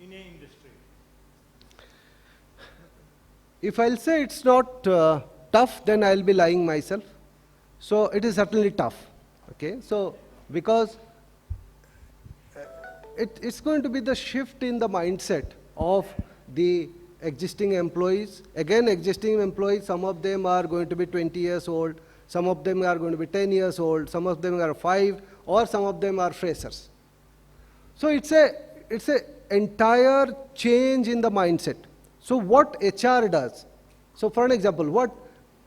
in a industry? If I'll say it's not tough, then I'll be lying myself. So it is certainly tough. Okay, so because it's going to be the shift in the mindset of the existing employees. Again, existing employees, some of them are going to be 20 years old, some of them are going to be 10 years old, some of them are 5, or some of them are freshers. So it's a entire change in the mindset. So what HR does, so for an example, what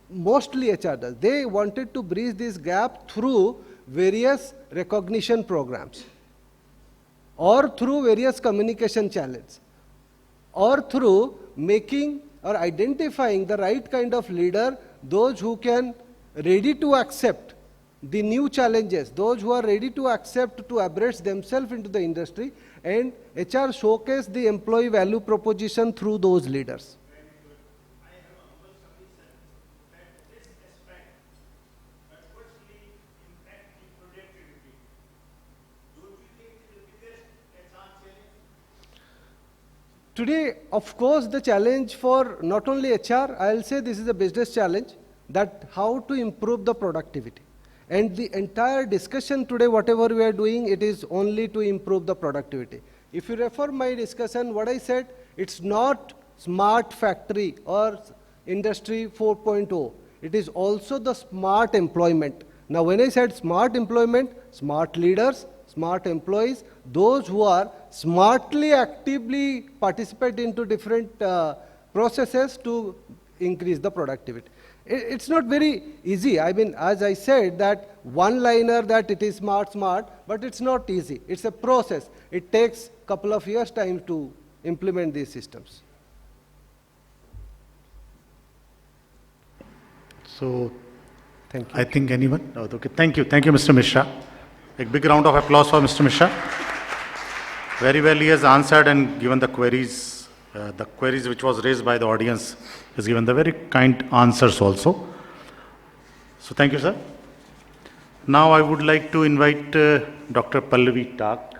mostly HR does, they wanted to bridge this gap through various recognition programs, or through various communication channels, or through making or identifying the right kind of leader, those who can ready to accept the new challenges, those who are ready to accept to abreast themselves into the industry, and HR showcase the employee value proposition through those leaders. Today, of course, the challenge for not only HR, I'll say this is a business challenge, that how to improve the productivity. And the entire discussion today, whatever we are doing, it is only to improve the productivity. If you refer my discussion, what I said, it's not smart factory or industry 4.0. It is also the smart employment. Now, when I said smart employment, smart leaders, smart employees, those who are smartly, actively participate into different processes to increase the productivity. It's not very easy. I mean, as I said, that one-liner that it is smart, but it's not easy. It's a process. It takes a couple of years' time to implement these systems. So, thank you. I think anyone? Oh, okay. Thank you, Mr. Mishra. A big round of applause for Mr. Mishra. Very well he has answered and given the queries which was raised by the audience. He has given the very kind answers also. So thank you, sir. Now I would like to invite Dr. Pallavi Tak,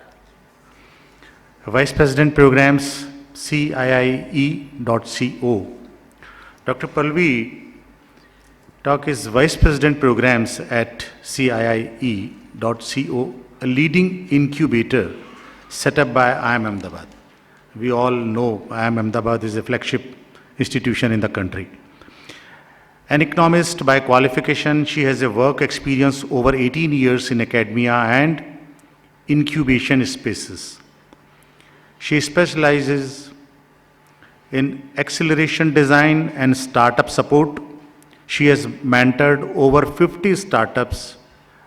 Vice President Programs, CIIE.co. Dr. Pallavi Tak is Vice President Programs at CIIE.co, a leading incubator set up by IIM Ahmedabad. We all know IIM Ahmedabad is a flagship institution in the country. An economist by qualification, she has a work experience over 18 years in academia and incubation spaces. She specializes in acceleration design and startup support. She has mentored over 50 startups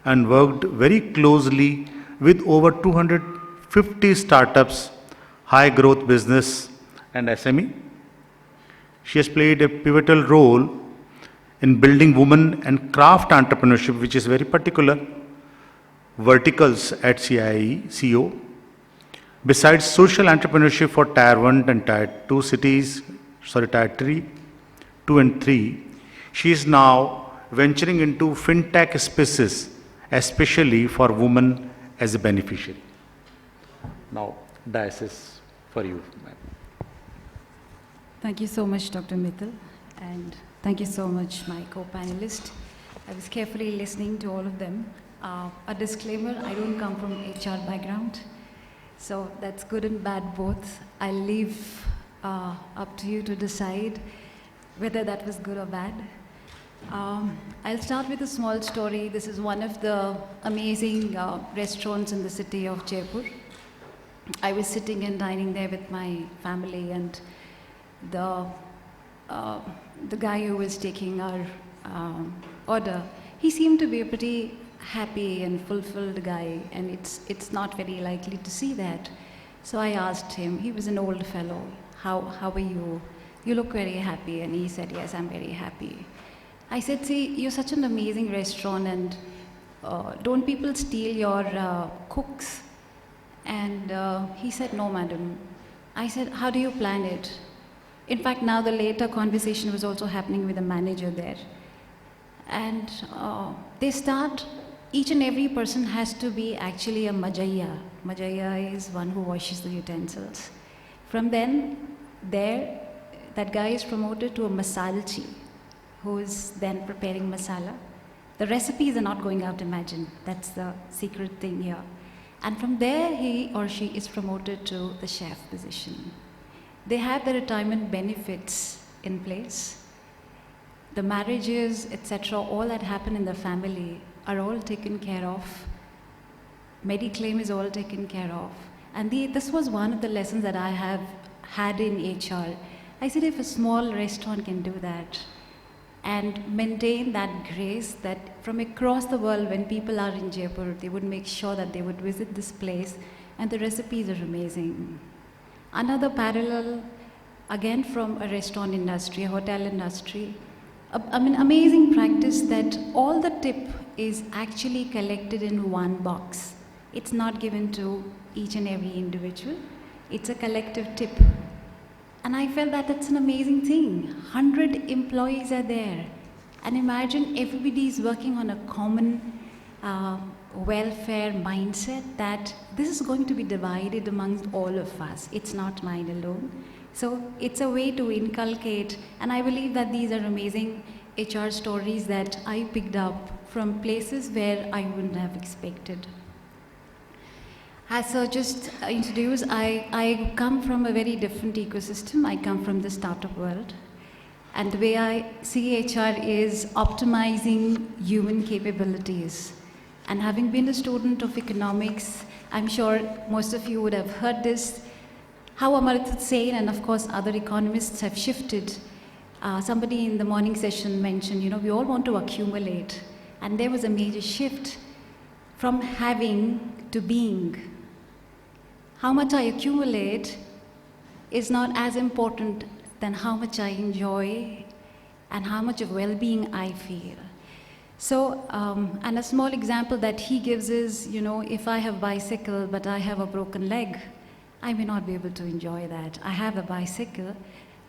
and worked very closely with over 250 startups, high growth business and SME. She has played a pivotal role in building women and craft entrepreneurship, which is very particular verticals at CIIE.co. Besides social entrepreneurship for Tier 1 and Tier 2 cities, Tier 3, 2 and 3, she is now venturing into fintech spaces, especially for women as a beneficiary. Now, dais is for you, ma'am. Thank you so much, Dr. Mittal, and thank you so much, my co-panelists. I was carefully listening to all of them. A disclaimer, I don't come from HR background, so that's good and bad both. I'll leave up to you to decide whether that was good or bad. I'll start with a small story. This is one of the amazing restaurants in the city of Jaipur. I was sitting and dining there with my family, and the guy who was taking our order, he seemed to be a pretty happy and fulfilled guy, and it's not very likely to see that. So I asked him, he was an old fellow, how are you? You look very happy. And he said, yes, I'm very happy. I said, see, you're such an amazing restaurant, and don't people steal your cooks? And he said, no, madam. I said, how do you plan it? In fact, now the later conversation was also happening with the manager there. And they start, each and every person has to be actually a majaya. Majaya is one who washes the utensils. From then, there, that guy is promoted to a masalchi, who is then preparing masala. The recipes are not going out, imagine. That's the secret thing here. And from there, he or she is promoted to the chef position. They have the retirement benefits in place. The marriages, etc., all that happen in the family are all taken care of. Mediclaim is all taken care of. And this was one of the lessons that I have had in HR. I said, if a small restaurant can do that and maintain that grace, that from across the world, when people are in Jaipur, they would make sure that they would visit this place, and the recipes are amazing. Another parallel, again from a restaurant industry, a hotel industry, amazing practice that all the tip is actually collected in one box. It's not given to each and every individual. It's a collective tip. And I felt that that's an amazing thing. 100 employees are there. And imagine everybody is working on a common welfare mindset that this is going to be divided amongst all of us. It's not mine alone. So it's a way to inculcate, and I believe that these are amazing HR stories that I picked up from places where I wouldn't have expected. As I just introduced, I come from a very different ecosystem. I come from the startup world. And the way I see HR is optimizing human capabilities. And having been a student of economics, I'm sure most of you would have heard this, how Amartya Sen and of course other economists have shifted. Somebody in the morning session mentioned, we all want to accumulate. And there was a major shift from having to being. How much I accumulate is not as important than how much I enjoy and how much of well-being I feel. So, and a small example that he gives is, if I have bicycle but I have a broken leg, I may not be able to enjoy that. I have a bicycle,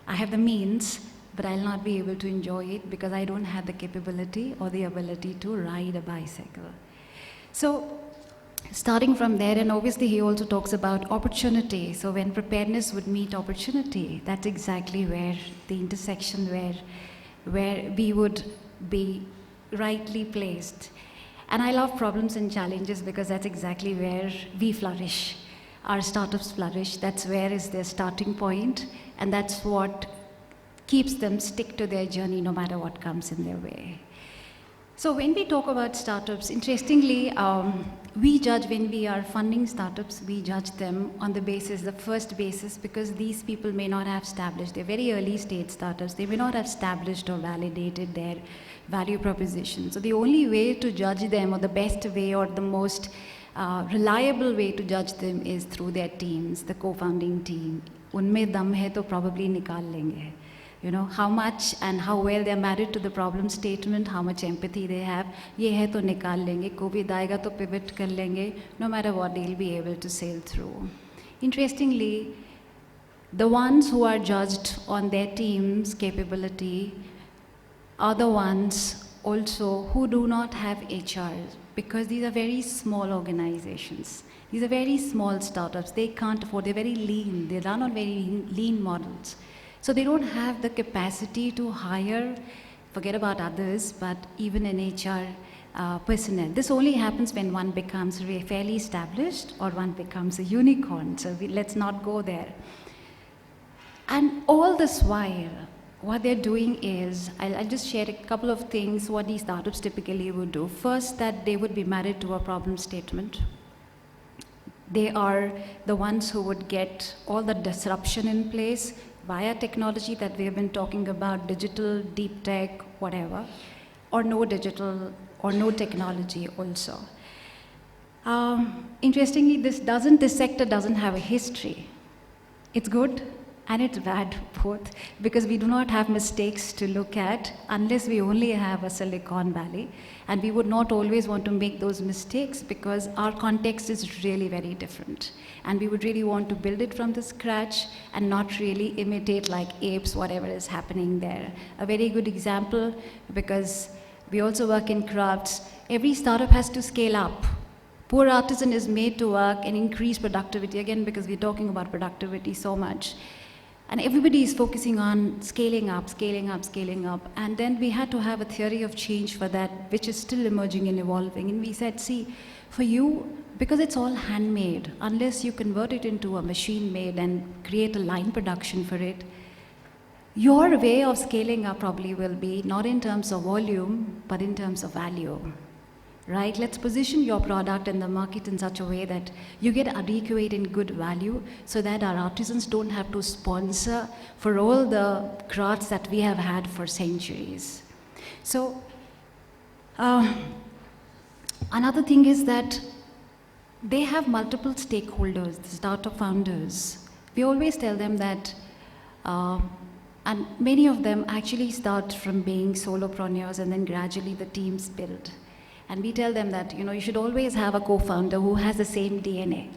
I have the means, but I'll not be able to enjoy it because I don't have the capability or the ability to ride a bicycle. So, starting from there, and obviously he also talks about opportunity. So when preparedness would meet opportunity, that's exactly where the intersection where we would be rightly placed. And I love problems and challenges because that's exactly where we flourish. Our startups flourish. That's where is their starting point, and that's what keeps them stick to their journey no matter what comes in their way. So when we talk about startups, interestingly, we judge when we are funding startups, we judge them on the first basis, because these people may not have established, they're very early stage startups, they may not have established or validated their value proposition. So the only way to judge them, or the best way or the most reliable way to judge them, is through their teams, the co-founding team. Unme dam hai to probably nikal lenge. How much and how well they're married to the problem statement, how much empathy they have, ye hai to nikal lenge, COVID aayega to pivot kar lenge, no matter what, they'll be able to sail through. Interestingly, the ones who are judged on their team's capability are the ones also who do not have HR, because these are very small organizations. These are very small startups. They can't afford, they're very lean. They run on very lean models. So they don't have the capacity to hire, forget about others, but even an HR personnel. This only happens when one becomes fairly established or one becomes a unicorn. So let's not go there. And all this while, what they're doing is, I'll just share a couple of things what these startups typically would do. First, that they would be married to a problem statement. They are the ones who would get all the disruption in place via technology that we have been talking about, digital, deep tech, whatever, or no digital or no technology also. Interestingly, this sector doesn't have a history. It's good and it's bad both, because we do not have mistakes to look at unless we only have a Silicon Valley, and we would not always want to make those mistakes because our context is really very different, and we would really want to build it from the scratch and not really imitate like apes whatever is happening there. A very good example, because we also work in crafts, every startup has to scale up. Poor artisan is made to work and increase productivity, again, because we're talking about productivity so much. And everybody is focusing on scaling up, scaling up, scaling up. And then we had to have a theory of change for that, which is still emerging and evolving. And we said, see, for you, because it's all handmade, unless you convert it into a machine made and create a line production for it, your way of scaling up probably will be not in terms of volume, but in terms of value. Right? Let's position your product in the market in such a way that you get adequate and good value so that our artisans don't have to sponsor for all the crafts that we have had for centuries. So, another thing is that they have multiple stakeholders, the startup founders. We always tell them that, and many of them actually start from being solopreneurs and then gradually the teams build. And we tell them that, you should always have a co-founder who has the same DNA.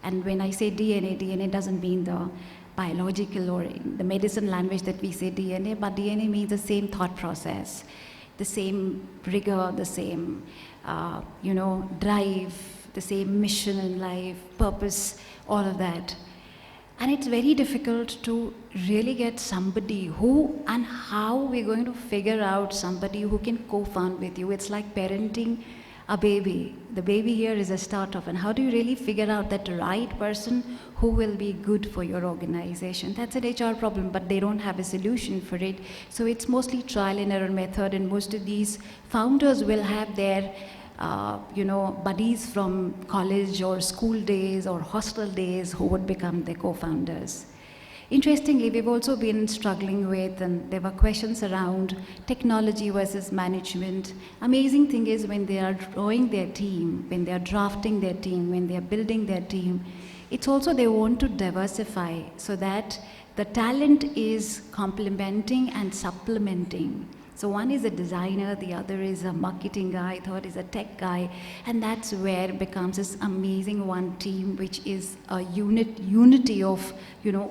And when I say DNA doesn't mean the biological or in the medicine language that we say DNA, but DNA means the same thought process, the same rigor, the same, drive, the same mission in life, purpose, all of that. And it's very difficult to really get somebody who and how we're going to figure out somebody who can co-found with you. It's like parenting a baby. The baby here is a startup, and how do you really figure out that right person who will be good for your organization? That's an HR problem, but they don't have a solution for it. So it's mostly trial and error method, and most of these founders will have their buddies from college or school days or hostel days who would become their co-founders. Interestingly, we've also been struggling with, and there were questions around technology versus management. Amazing thing is when they are drawing their team, when they are drafting their team, when they are building their team, it's also they want to diversify so that the talent is complementing and supplementing. So one is a designer, the other is a marketing guy, third is a tech guy, and that's where it becomes this amazing one team, which is a unity of,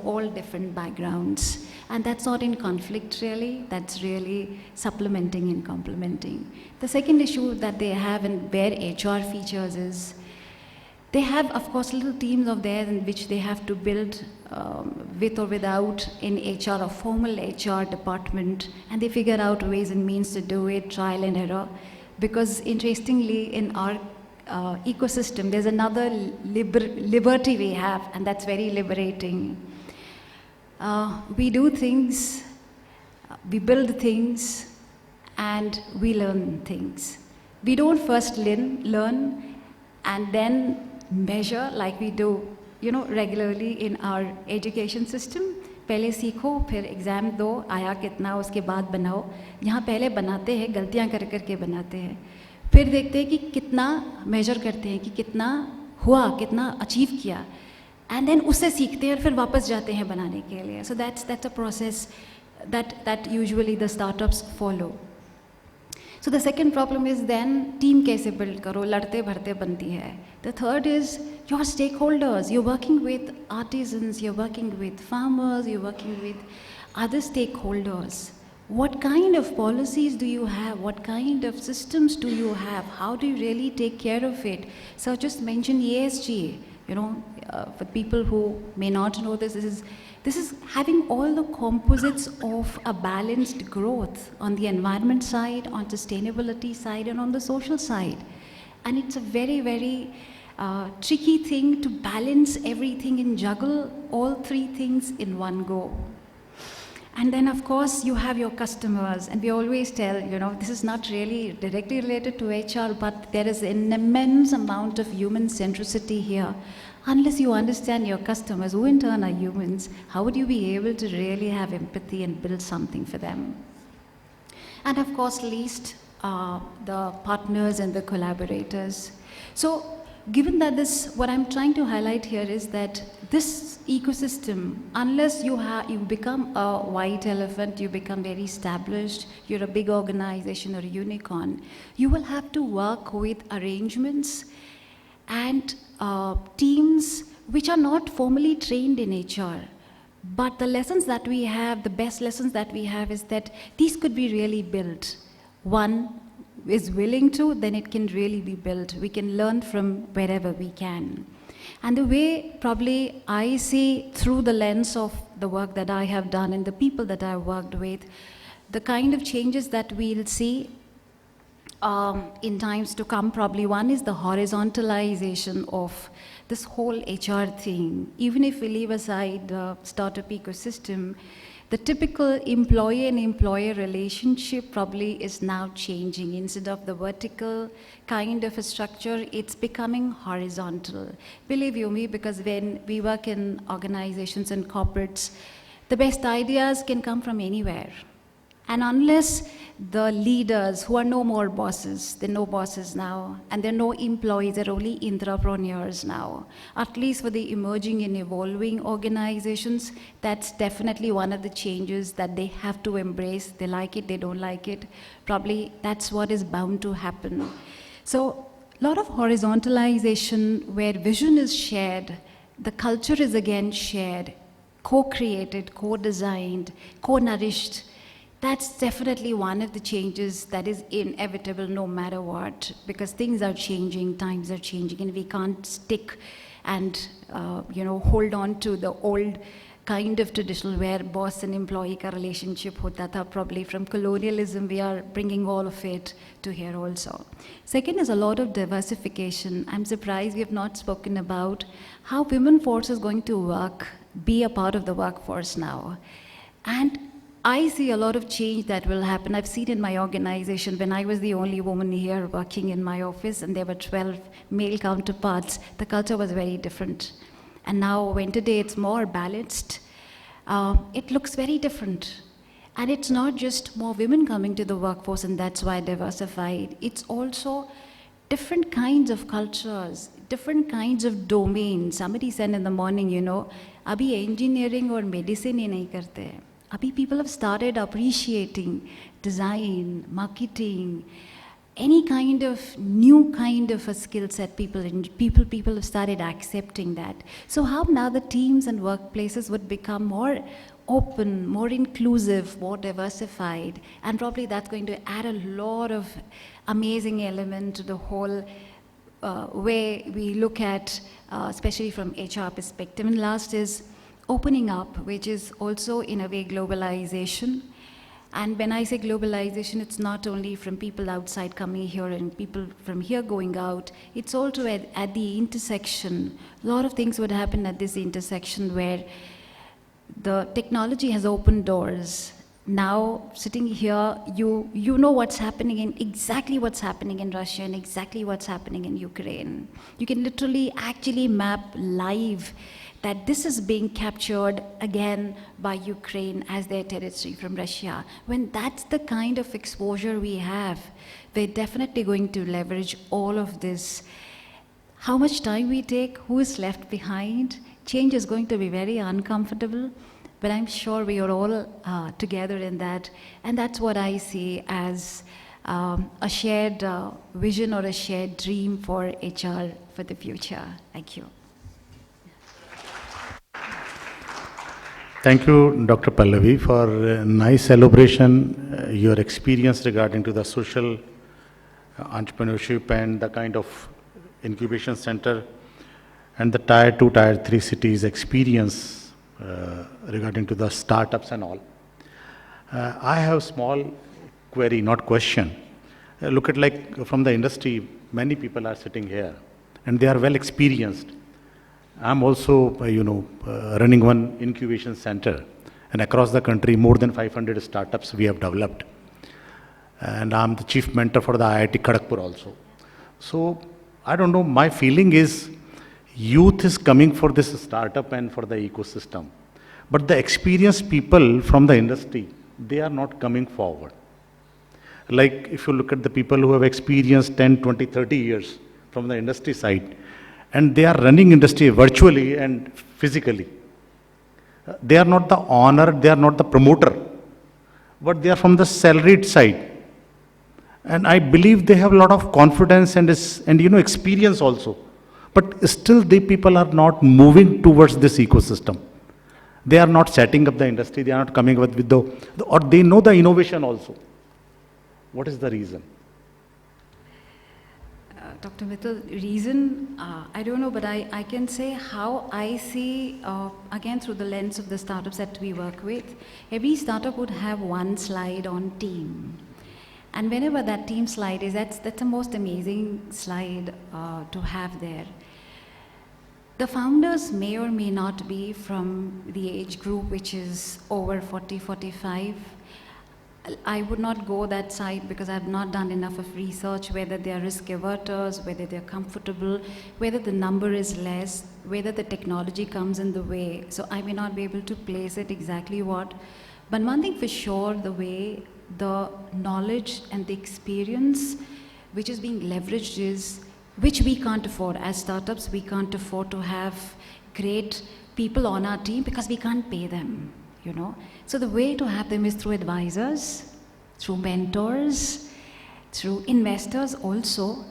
all different backgrounds. And that's not in conflict really, that's really supplementing and complementing. The second issue that they have and where HR features is, they have, of course, little teams of theirs in which they have to build with or without in HR, a formal HR department, and they figure out ways and means to do it, trial and error. Because interestingly, in our ecosystem, there's another liberty we have, and that's very liberating. We do things, we build things, and we learn things. We don't first learn and then measure like we do, regularly in our education system. पहले सीखो, फिर exam दो, आया कितना, उसके बाद बनाओ. यहाँ पहले बनाते हैं, गलतियाँ कर करके बनाते हैं. फिर देखते हैं कि कितना मेजर करते हैं, कि कितना हुआ, कितना अचीव किया. And then उससे सीखते हैं और फिर वापस जाते हैं बनाने के लिए. So that's a process that usually the startups follow. So the second problem is then team कैसे build करो, लड़ते भरते बनती है. The third is your stakeholders. You're working with artisans, you're working with farmers, you're working with other stakeholders. What kind of policies do you have? What kind of systems do you have? How do you really take care of it? So just mention ESG. For people who may not know this is having all the composites of a balanced growth on the environment side, on sustainability side, and on the social side. And it's a very, very tricky thing to balance everything and juggle all three things in one go. And then, of course, you have your customers, and we always tell, this is not really directly related to HR, but there is an immense amount of human centricity here. Unless you understand your customers, who in turn are humans, how would you be able to really have empathy and build something for them? And of course, least, the partners and the collaborators. So, given that what I'm trying to highlight here is that this ecosystem, unless you become a white elephant, you become very established, you're a big organization or a unicorn, you will have to work with arrangements and teams which are not formally trained in HR. But the lessons that we have, the best lessons that we have is that these could be really built. One, is willing to, then it can really be built. We can learn from wherever we can. And the way probably I see through the lens of the work that I have done and the people that I've worked with, the kind of changes that we'll see in times to come, probably one is the horizontalization of this whole HR thing. Even if we leave aside the startup ecosystem, the typical employee and employer relationship probably is now changing. Instead of the vertical kind of a structure, it's becoming horizontal. Believe you me, because when we work in organizations and corporates, the best ideas can come from anywhere. And unless the leaders who are no more bosses, they're no bosses now, and they're no employees, they're only entrepreneurs now, at least for the emerging and evolving organizations, that's definitely one of the changes that they have to embrace. They like it, they don't like it. Probably that's what is bound to happen. So a lot of horizontalization where vision is shared, the culture is again shared, co-created, co-designed, co-nourished. That's definitely one of the changes that is inevitable no matter what, because things are changing, times are changing, and we can't stick and hold on to the old kind of traditional where boss and employee ka relationship hota tha. Probably from colonialism we are bringing all of it to here also. Second is a lot of diversification. I'm surprised we have not spoken about how women force is going to be a part of the workforce now. And I see a lot of change that will happen. I've seen in my organization, when I was the only woman here working in my office and there were 12 male counterparts, the culture was very different. And now when today it's more balanced, it looks very different. And it's not just more women coming to the workforce and that's why diversified. It's also different kinds of cultures, different kinds of domains. Somebody said in the morning, abhi engineering or medicine hi nahi karte. Abhi people have started appreciating design, marketing, any kind of new kind of a skill set. People have started accepting that. So how now the teams and workplaces would become more open, more inclusive, more diversified, and probably that's going to add a lot of amazing element to the whole way we look at, especially from HR perspective. And last is opening up, which is also in a way globalization. And when I say globalization, it's not only from people outside coming here and people from here going out, it's also at the intersection. A lot of things would happen at this intersection where the technology has opened doors. Now, sitting here, you know what's happening exactly what's happening in Russia and exactly what's happening in Ukraine. You can literally actually map live that this is being captured again by Ukraine as their territory from Russia. When that's the kind of exposure we have, we're definitely going to leverage all of this. How much time we take, who is left behind, change is going to be very uncomfortable, but I'm sure we are all together in that. And that's what I see as a shared vision or a shared dream for HR for the future. Thank you. Thank you, Dr. Pallavi, for a nice elaboration, your experience regarding to the social entrepreneurship and the kind of incubation center and the tier 2, tier 3 cities experience regarding to the startups and all. I have small query, not question. Look at like from the industry, many people are sitting here and they are well experienced. I'm also, running one incubation center, and across the country, more than 500 startups we have developed. And I'm the chief mentor for the IIT Kharagpur also. So, I don't know, my feeling is youth is coming for this startup and for the ecosystem. But the experienced people from the industry, they are not coming forward. Like if you look at the people who have experienced 10, 20, 30 years from the industry side, and they are running industry virtually and physically. They are not the owner, they are not the promoter, but they are from the salaried side. And I believe they have a lot of confidence and experience also. But still the people are not moving towards this ecosystem. They are not setting up the industry, they are not coming up with or they know the innovation also. What is the reason? Dr. Mittal, reason, I don't know, but I can say how I see, again, through the lens of the startups that we work with, every startup would have one slide on team. And whenever that team slide is, that's the most amazing slide to have there. The founders may or may not be from the age group which is over 40, 45. I would not go that side because I have not done enough of research, whether they are risk averters, whether they are comfortable, whether the number is less, whether the technology comes in the way. So I may not be able to place it exactly what. But one thing for sure, the way the knowledge and the experience which is being leveraged is, which we can't afford. As startups, we can't afford to have great people on our team because we can't pay them, you know. So the way to have them is through advisors, through mentors, through investors also,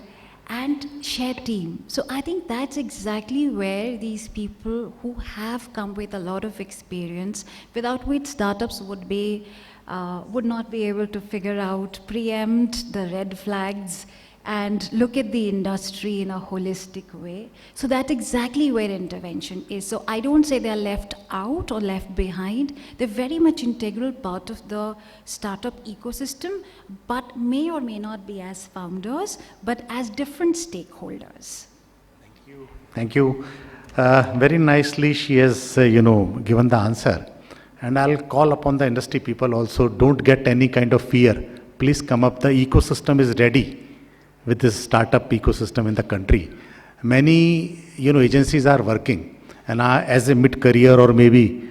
and shared team. So I think that's exactly where these people who have come with a lot of experience, without which startups would not be able to figure out, preempt the red flags, and look at the industry in a holistic way. So that's exactly where intervention is. So I don't say they're left out or left behind. They're very much integral part of the startup ecosystem, but may or may not be as founders, but as different stakeholders. Thank you. Very nicely, she has, given the answer. And I'll call upon the industry people also, don't get any kind of fear. Please come up. The ecosystem is ready with this startup ecosystem in the country. Many, agencies are working. And as a mid-career or maybe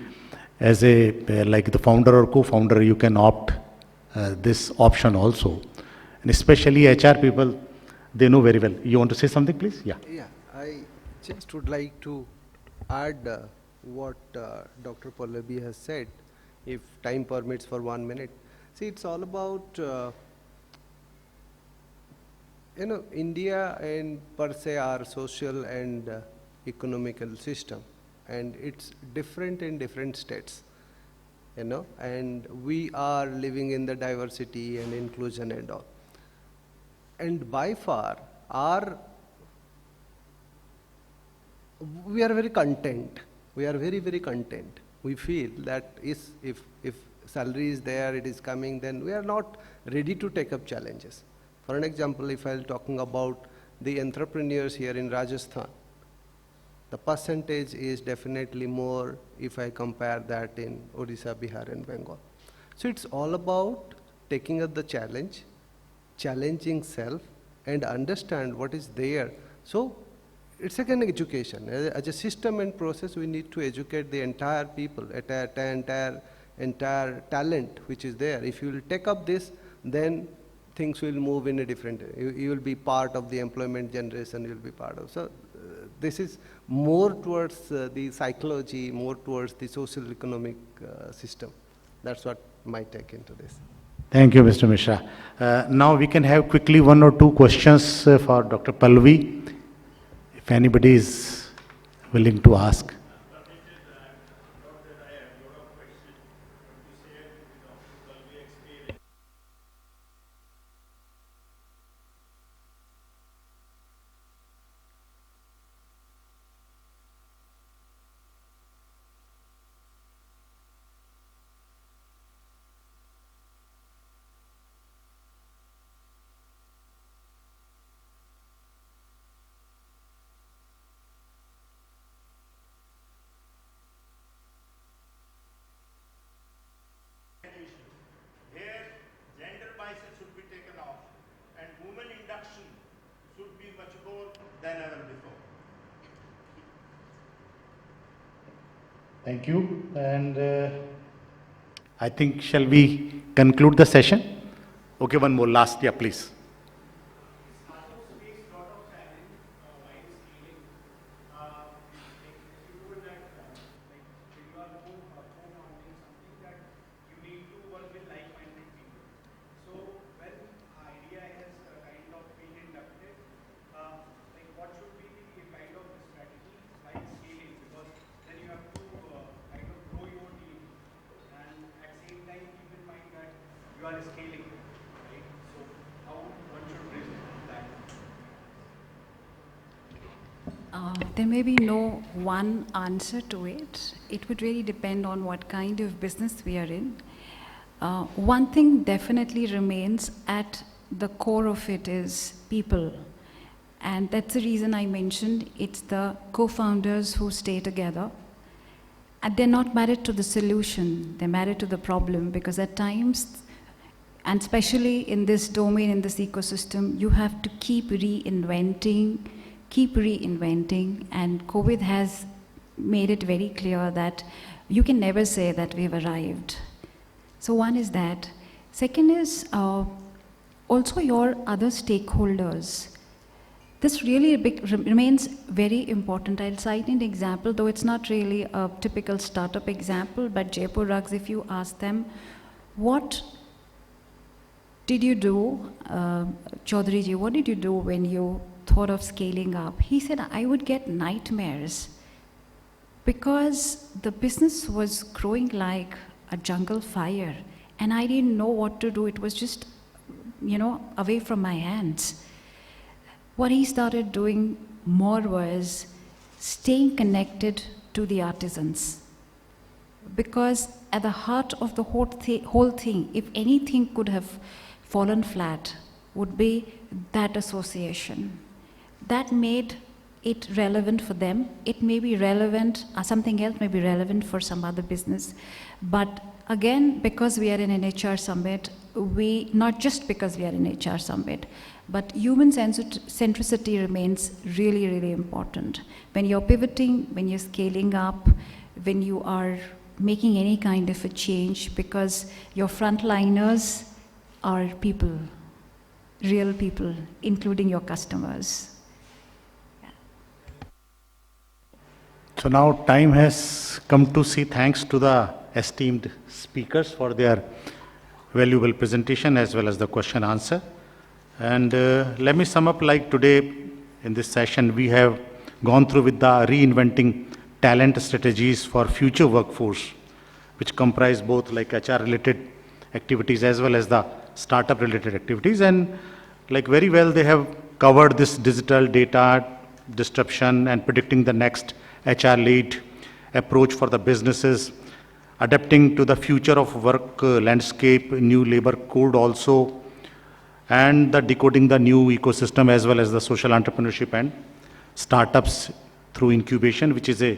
as like the founder or co-founder, you can opt this option also. And especially HR people, they know very well. You want to say something, please? Yeah. Yeah, I just would like to add what Dr. Pallavi has said, if time permits for 1 minute. See, it's all about, India and per se our social and economical system, and it's different in different states, and we are living in the diversity and inclusion and all. And by far, we are very content. We are very, very content. We feel that if salary is there, it is coming, then we are not ready to take up challenges. For an example, if I'm talking about the entrepreneurs here in Rajasthan, the percentage is definitely more if I compare that in Odisha, Bihar and Bengal. So it's all about taking up the challenge, challenging self and understand what is there. So it's like an education. As a system and process, we need to educate the entire people, entire talent which is there. If you will take up this, then things will move in a different way. You will be part of the employment generation, you will be part of. So this is more towards the psychology, more towards the social economic system. That's what my take into this. Thank you, Mr. Mishra. Now we can have quickly 1 or 2 questions for Dr. Pallavi, if anybody is willing to ask. Here, gender biases should be taken off, and women induction should be much more than ever before. Thank you. And I think, shall we conclude the session? Okay, one more last, yeah, please. There may be no one answer to it. It would really depend on what kind of business we are in. One thing definitely remains at the core of it is people. And that's the reason I mentioned it's the co-founders who stay together. And they're not married to the solution, they're married to the problem, because at times, and especially in this domain, in this ecosystem, you have to keep reinventing, and COVID has made it very clear that you can never say that we've arrived. So one is that. Second is also your other stakeholders. This really remains very important. I'll cite an example, though it's not really a typical startup example, but Jaipur Rugs, if you ask them, what did you do, Chaudhary ji, what did you do when you thought of scaling up? He said, I would get nightmares because the business was growing like a jungle fire and I didn't know what to do. It was just, away from my hands. What he started doing more was staying connected to the artisans. Because at the heart of the whole thing, if anything could have fallen flat, would be that association. That made it relevant for them. It may be relevant, something else may be relevant for some other business. But again, because we are in an HR summit, not just because we are in HR summit, but human centricity remains really, really important. When you're pivoting, when you're scaling up, when you are making any kind of a change, because your frontliners are people, real people, including your customers. So now time has come to say thanks to the esteemed speakers for their valuable presentation as well as the question answer. And let me sum up, like today in this session, we have gone through with the reinventing talent strategies for future workforce, which comprise both like HR related activities as well as the startup related activities. And like very well, they have covered this digital data disruption and predicting the next HR lead approach for the businesses, adapting to the future of work landscape, new labor code also, and the decoding the new ecosystem as well as the social entrepreneurship and startups through incubation, which is a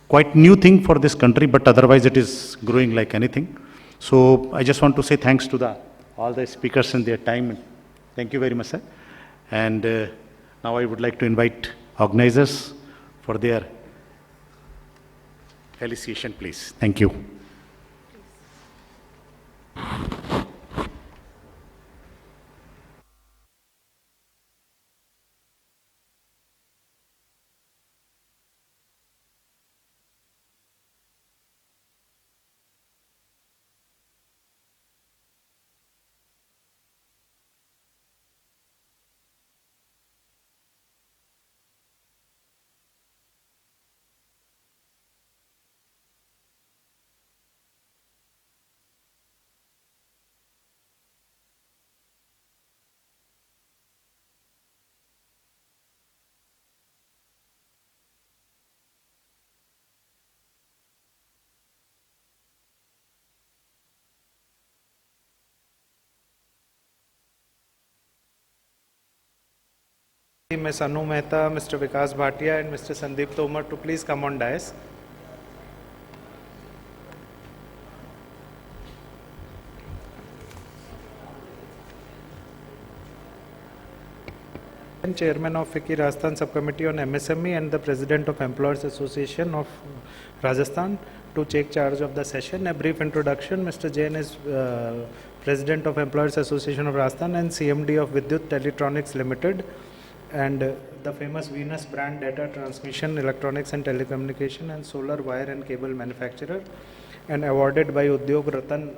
quite new thing for this country, but otherwise it is growing like anything. So I just want to say thanks to all the speakers and their time. Thank you very much, sir. And now I would like to invite organizers for their felicitation, please. Thank you. Ms. Anu Mehta, Mr. Vikas Bhatia and Mr. Sandeep Tomar to please come on dais. Chairman of FICCI Rajasthan Subcommittee on MSME and the President of Employers Association of Rajasthan to take charge of the session. A brief introduction. Mr. Jain is President of Employers Association of Rajasthan and CMD of Vidyut Teletronics Limited, and the famous Venus brand data transmission, electronics and telecommunication and solar wire and cable manufacturer, and awarded by Udyog Ratan,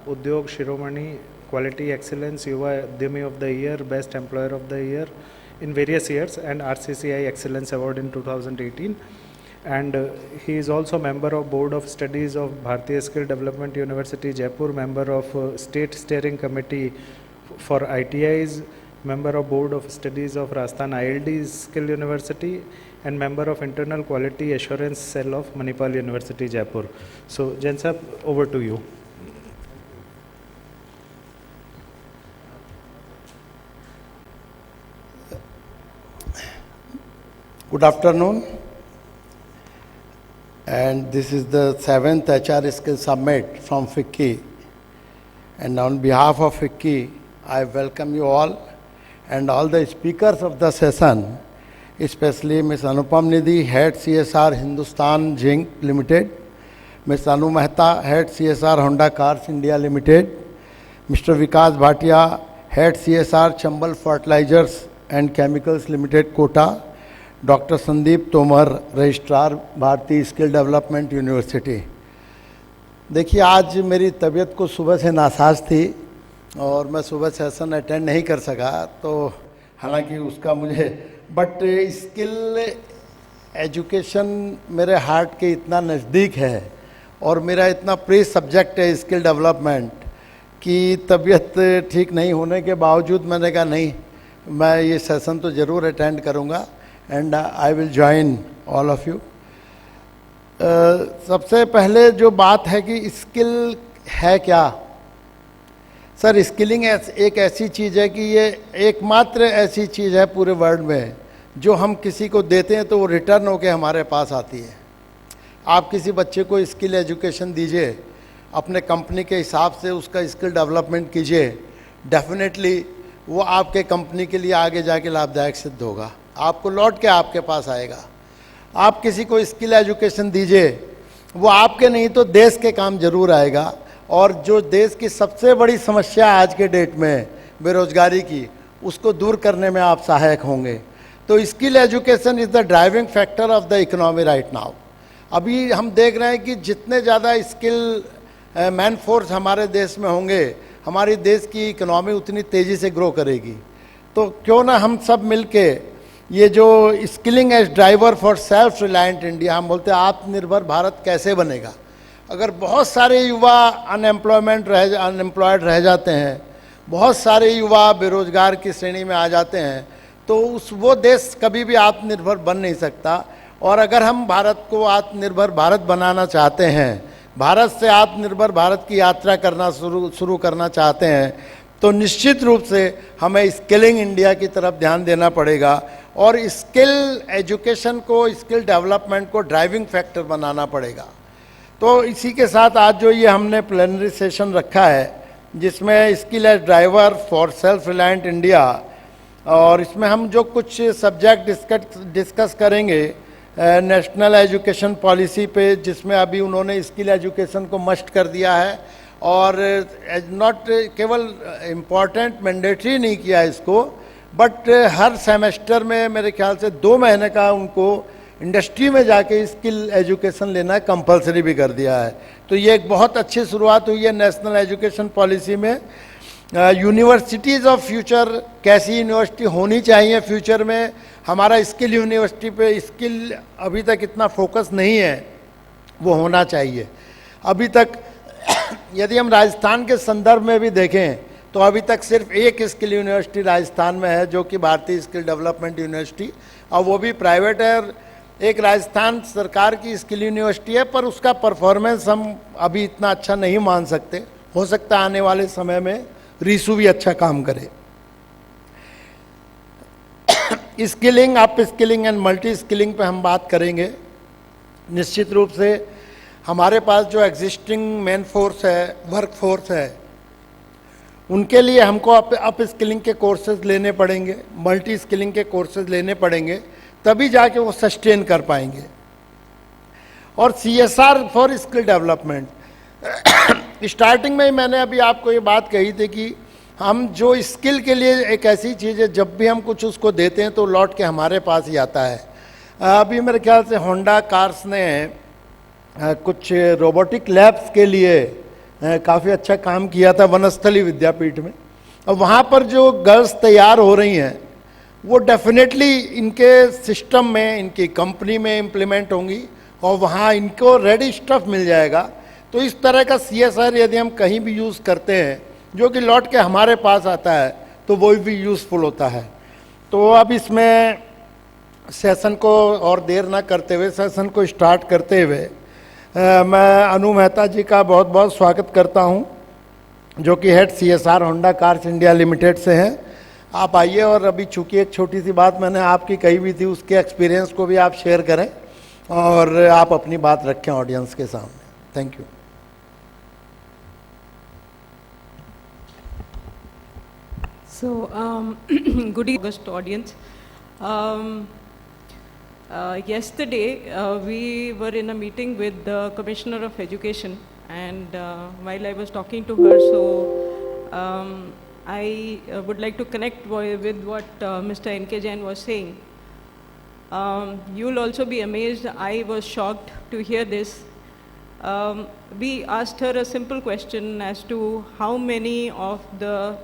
Udyog Shiromani, Quality Excellence, Yuva Udyami of the Year, Best Employer of the Year in various years, and RCCI Excellence Award in 2018. And he is also member of Board of Studies of Bharatiya Skill Development University, Jaipur, member of State Steering Committee for ITIs, member of Board of Studies of Rajasthan ILD Skill University, and member of Internal Quality Assurance Cell of Manipal University, Jaipur. So, Jain sir, over to you. Good afternoon, and this is the 7th HR Skill Summit from FICCI, and on behalf of FICCI, I welcome you all and all the speakers of the session, especially Ms. Anupam Nidhi, Head CSR Hindustan Zinc Limited, Ms. Anu Mehta, Head CSR Honda Cars India Limited, Mr. Vikas Bhatia, Head CSR Chambal Fertilizers and Chemicals Limited, Kota, doctor Sandeep Tomar, registrar भारतीय skill development university. देखिए, आज मेरी तबीयत को सुबह से NASA's थी और मैं सुबह सेशन अटेंड नहीं कर सका, तो हालांकि उसका मुझे बट स्किल एजुकेशन मेरे हार्ट के इतना नज़दीक है और मेरा इतना प्रिय सब्जेक्ट है स्किल डेवलपमेंट कि तबीयत ठीक नहीं होने के बावजूद मैंने कहा नहीं, मैं ये सेशन तो ज़रूर अटेंड करूँगा and I will join all of you. सबसे पहले जो बात है कि स्किल है क्या। सर, स्किलिंग एक ऐसी चीज़ है कि ये एकमात्र ऐसी चीज़ है पूरे वर्ल्ड में जो हम किसी को देते हैं तो वो रिटर्न होके हमारे पास आती है। आप किसी बच्चे को स्किल एजुकेशन दीजिए, अपने कंपनी के हिसाब से उसका स्किल डेवलपमेंट कीजिए, डेफिनेटली वो आपके कंपनी के लिए आगे जाके लाभदायक सिद्ध होगा, आपको लौट के आपके पास आएगा। आप किसी को स्किल एजुकेशन दीजिए, वो आपके नहीं तो देश के काम जरूर आएगा। और जो देश की सबसे बड़ी समस्या आज के डेट में बेरोजगारी की, उसको दूर करने में आप सहायक होंगे। तो skill education is the driving factor of the economy right now. अभी हम देख रहे हैं कि जितने ज़्यादा स्किल मैन फोर्स हमारे देश में होंगे, हमारी देश की इकोनॉमी उतनी तेज़ी से ग्रो करेगी। तो क्यों ना हम सब मिलके ये जो skilling as driver for self reliant India, हम बोलते हैं आत्मनिर्भर भारत कैसे बनेगा। अगर बहुत सारे युवा अनएम्प्लॉयड रह जाते हैं, बहुत सारे युवा बेरोजगार की श्रेणी में आ जाते हैं, तो वो देश कभी भी आत्मनिर्भर बन नहीं सकता। और अगर हम भारत को आत्मनिर्भर भारत बनाना चाहते हैं, भारत से आत्मनिर्भर भारत की यात्रा करना शुरू करना चाहते हैं, तो निश्चित रूप से हमें स्किलिंग इंडिया की तरफ ध्यान देना पड़ेगा और स्किल एजुकेशन को, स्किल डेवलपमेंट को ड्राइविंग फैक्टर बनाना पड़ेगा। तो इसी के साथ आज जो ये हमने प्लेनरी सेशन रखा है, जिसमें skill as driver for self reliant India, और इसमें हम जो कुछ सब्जेक्ट डिस्कस करेंगे नेशनल एजुकेशन पॉलिसी पे, जिसमें अभी उन्होंने स्किल एजुकेशन को मस्ट कर दिया है और नॉट केवल इम्पॉर्टेंट मैंडेटरी नहीं किया इसको, बट हर सेमेस्टर में मेरे ख्याल से 2 महीने का उनको इंडस्ट्री में जाके स्किल एजुकेशन लेना कंपलसरी भी कर दिया है। तो ये एक बहुत अच्छी शुरुआत हुई है नेशनल एजुकेशन पॉलिसी में। यूनिवर्सिटीज़ ऑफ फ्यूचर, कैसी यूनिवर्सिटी होनी चाहिए फ्यूचर में, हमारा स्किल यूनिवर्सिटी पे स्किल अभी तक इतना फोकस नहीं है, वो होना चाहिए। अभी तक यदि हम राजस्थान के संदर्भ में भी देखें तो अभी तक सिर्फ एक स्किल यूनिवर्सिटी राजस्थान में है, जो कि भारतीय स्किल डेवलपमेंट यूनिवर्सिटी, और वो भी प्राइवेट है। एक राजस्थान सरकार की स्किल यूनिवर्सिटी है, पर उसका परफॉर्मेंस हम अभी इतना अच्छा नहीं मान सकते। हो सकता है आने वाले समय में रीसू भी अच्छा काम करे। Skilling, up skilling and multi skilling पे हम बात करेंगे। निश्चित रूप से हमारे पास जो एग्जिस्टिंग मैन फोर्स है, वर्क फोर्स है, उनके लिए हमको अप स्किलिंग के कोर्सेज लेने पड़ेंगे, मल्टी स्किलिंग के कोर्सेज लेने पड़ेंगे, तभी जाके वो सस्टेन कर पाएंगे। और CSR for skill development, starting में ही मैंने अभी आपको ये बात कही थी कि हम जो स्किल के लिए एक ऐसी चीज़ है, जब भी हम कुछ उसको देते हैं तो लौट के हमारे पास ही आता है। अभी मेरे ख्याल से होंडा कार्स ने कुछ रोबोटिक लैब्स के लिए काफ़ी अच्छा काम किया था वनस्थली विद्यापीठ में, और वहाँ पर जो गर्ल्स तैयार हो रही हैं वो डेफिनेटली इनके सिस्टम में, इनकी कंपनी में इम्प्लीमेंट होंगी और वहाँ इनको रेडी स्टफ मिल जाएगा। तो इस तरह का CSR यदि हम कहीं भी यूज़ करते हैं जो कि लौट के हमारे पास आता है, तो वो भी यूज़फुल होता है। तो अब इसमें सेशन को और देर ना करते हुए सेशन को स्टार्ट करते हुए मैं अनु मेहता जी का बहुत बहुत स्वागत करता हूं, जो कि head CSR Honda cars India limited से हैं। आप आइए और अभी चूंकि एक छोटी सी बात मैंने आपकी कही हुई थी, उसके एक्सपीरियंस को भी आप शेयर करें और आप अपनी बात रखें ऑडियंस के सामने। Thank you. So, good evening, August audience. Yesterday, we were in a meeting with the Commissioner of Education, and while I was talking to her, so I would like to connect with what Mr. N.K. Jain was saying. You'll also be amazed, I was shocked to hear this. We asked her a simple question as to how many of the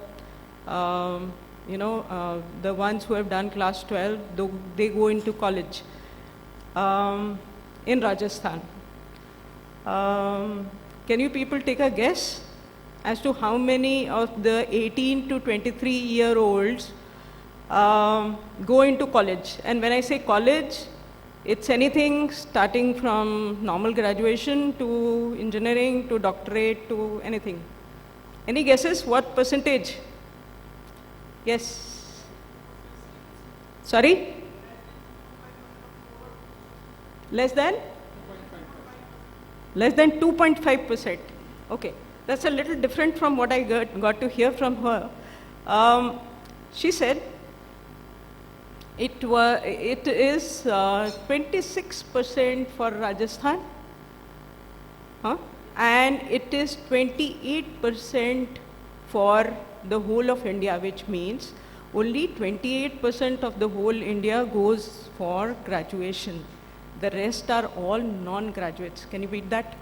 the ones who have done class 12, they go into college in Rajasthan. Can you people take a guess as to how many of the 18 to 23-year-olds go into college? And when I say college, it's anything starting from normal graduation to engineering to doctorate to anything. Any guesses? What percentage? Yes. Sorry? Less than? Less than 2.5%. Okay. That's a little different from what I got to hear from her. She said it is 26% for Rajasthan, and it is 28% for the whole of India, which means only 28% of the whole India goes for graduation. The rest are all non-graduates. Can you beat that?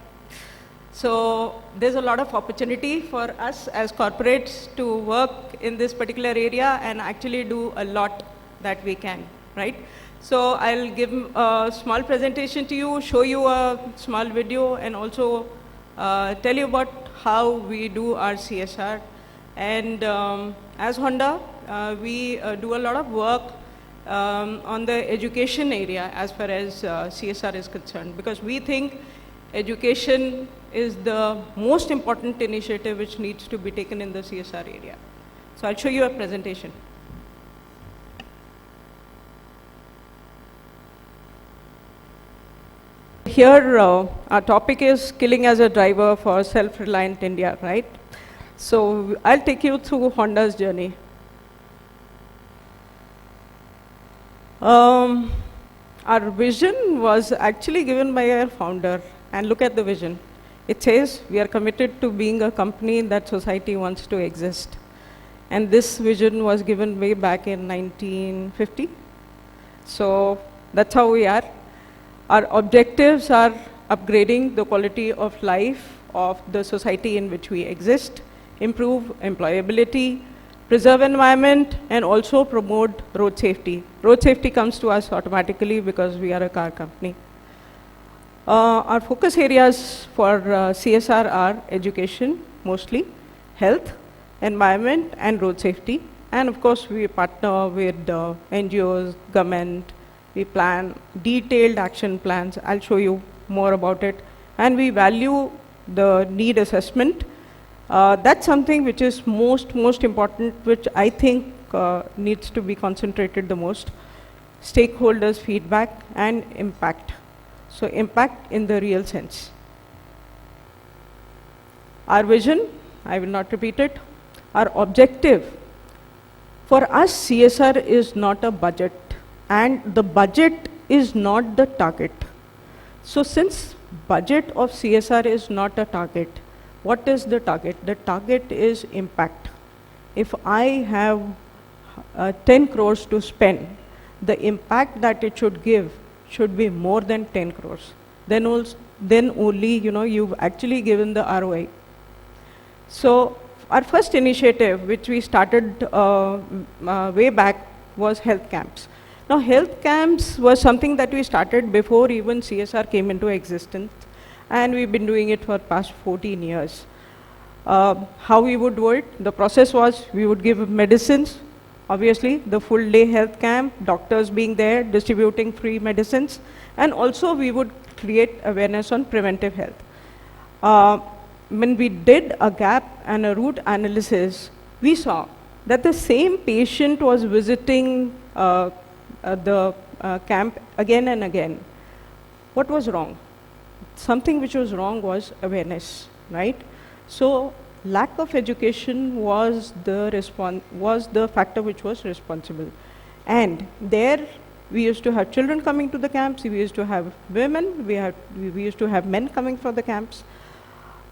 So there's a lot of opportunity for us as corporates to work in this particular area and actually do a lot that we can, right? So I'll give a small presentation to you, show you a small video, and also tell you about how we do our CSR. And as Honda, we do a lot of work on the education area as far as CSR is concerned, because we think education is the most important initiative which needs to be taken in the CSR area. So I'll show you a presentation. Here, our topic is skilling as a driver for self-reliant India, right? So I'll take you through Honda's journey. Our vision was actually given by our founder, and look at the vision. It says we are committed to being a company that society wants to exist. And this vision was given way back in 1950. So that's how we are. Our objectives are upgrading the quality of life of the society in which we exist, improve employability, preserve environment, and also promote road safety. Road safety comes to us automatically because we are a car company. Our focus areas for CSR are education, mostly, health, environment, and road safety. And of course, we partner with NGOs, government. We plan detailed action plans. I'll show you more about it. And we value the need assessment. That's something which is most important, which I think needs to be concentrated the most. Stakeholders' feedback and impact. So impact in the real sense. Our vision, I will not repeat it. Our objective, for us CSR is not a budget, and the budget is not the target. So since budget of CSR is not a target, what is the target? The target is impact. If I have 10 crores to spend, the impact that it should give should be more than 10 crores. Then only you've actually given the ROI. So our first initiative, which we started way back, was health camps. Now health camps was something that we started before even CSR came into existence, and we've been doing it for past 14 years. How we would do it? The process was we would give medicines obviously the full day health camp, doctors being there, distributing free medicines, and also we would create awareness on preventive health. When we did a gap and a root analysis, we saw that the same patient was visiting the camp again and again. What was wrong? Something which was wrong was awareness, right? So lack of education was the factor which was responsible. And there we used to have children coming to the camps, we used to have women, we used to have men coming for the camps.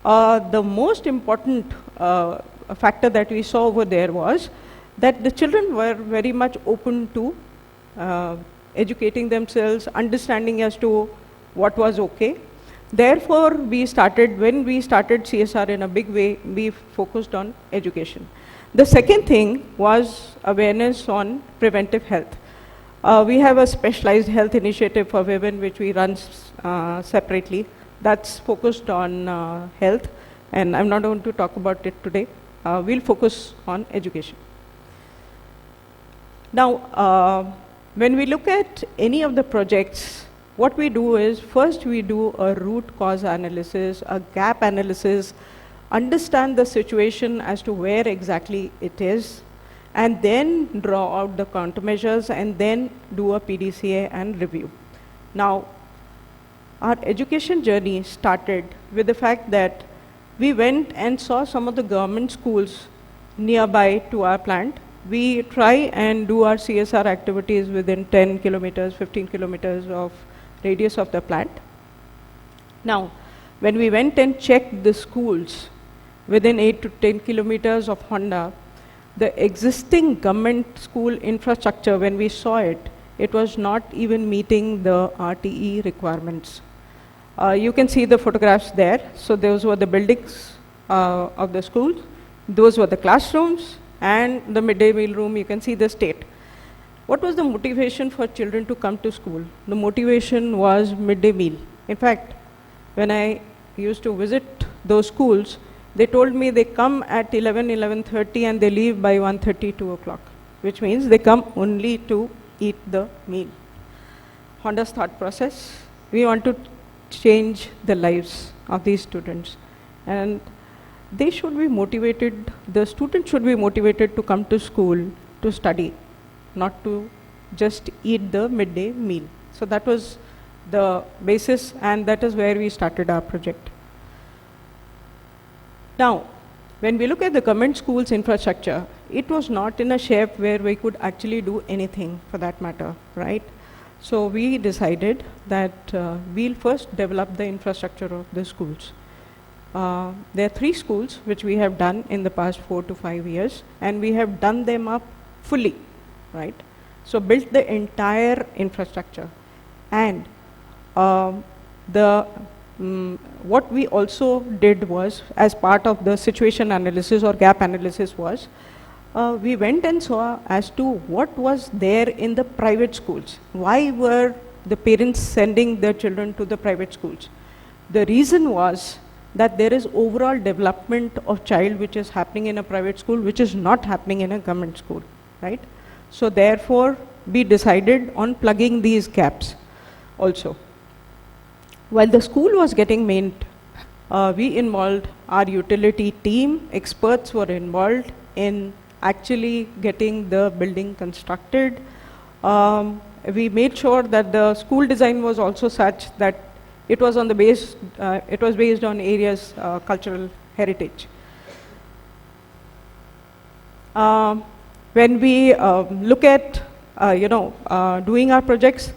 The most important factor that we saw over there was that the children were very much open to educating themselves, understanding as to what was okay. Therefore, when we started CSR in a big way, we focused on education. The second thing was awareness on preventive health. We have a specialized health initiative for women which we run separately. That's focused on health, and I'm not going to talk about it today. We'll focus on education. Now, when we look at any of the projects, what we do is, first we do a root cause analysis, a gap analysis, understand the situation as to where exactly it is, and then draw out the countermeasures, and then do a PDCA and review. Now, our education journey started with the fact that we went and saw some of the government schools nearby to our plant. We try and do our CSR activities within 10 kilometers, 15 kilometers of radius of the plant. Now, when we went and checked the schools within 8 to 10 kilometers of Honda, the existing government school infrastructure, when we saw it, it was not even meeting the RTE requirements. You can see the photographs there. So those were the buildings of the school. Those were the classrooms, and the midday meal room. You can see the state. What was the motivation for children to come to school? The motivation was midday meal. In fact, when I used to visit those schools, they told me they come at 11:30 and they leave by 1:30, 2 o'clock, which means they come only to eat the meal. Honda's thought process, we want to change the lives of these students, and they should be motivated, the students should be motivated to come to school to study, not to just eat the midday meal. So that was the basis, and that is where we started our project. Now, when we look at the government schools infrastructure, it was not in a shape where we could actually do anything for that matter, right? So we decided that we'll first develop the infrastructure of the schools. There are 3 schools which we have done in the past 4 to 5 years, and we have done them up fully, right? So built the entire infrastructure. And what we also did was, as part of the situation analysis or gap analysis was, we went and saw as to what was there in the private schools. Why were the parents sending their children to the private schools? The reason was that there is overall development of child which is happening in a private school, which is not happening in a government school, right? So therefore, we decided on plugging these gaps also. While the school was getting made, we involved our utility team, experts were involved in actually getting the building constructed. We made sure that the school design was also such that it was on the base, it was based on area's cultural heritage. When we look at, doing our projects,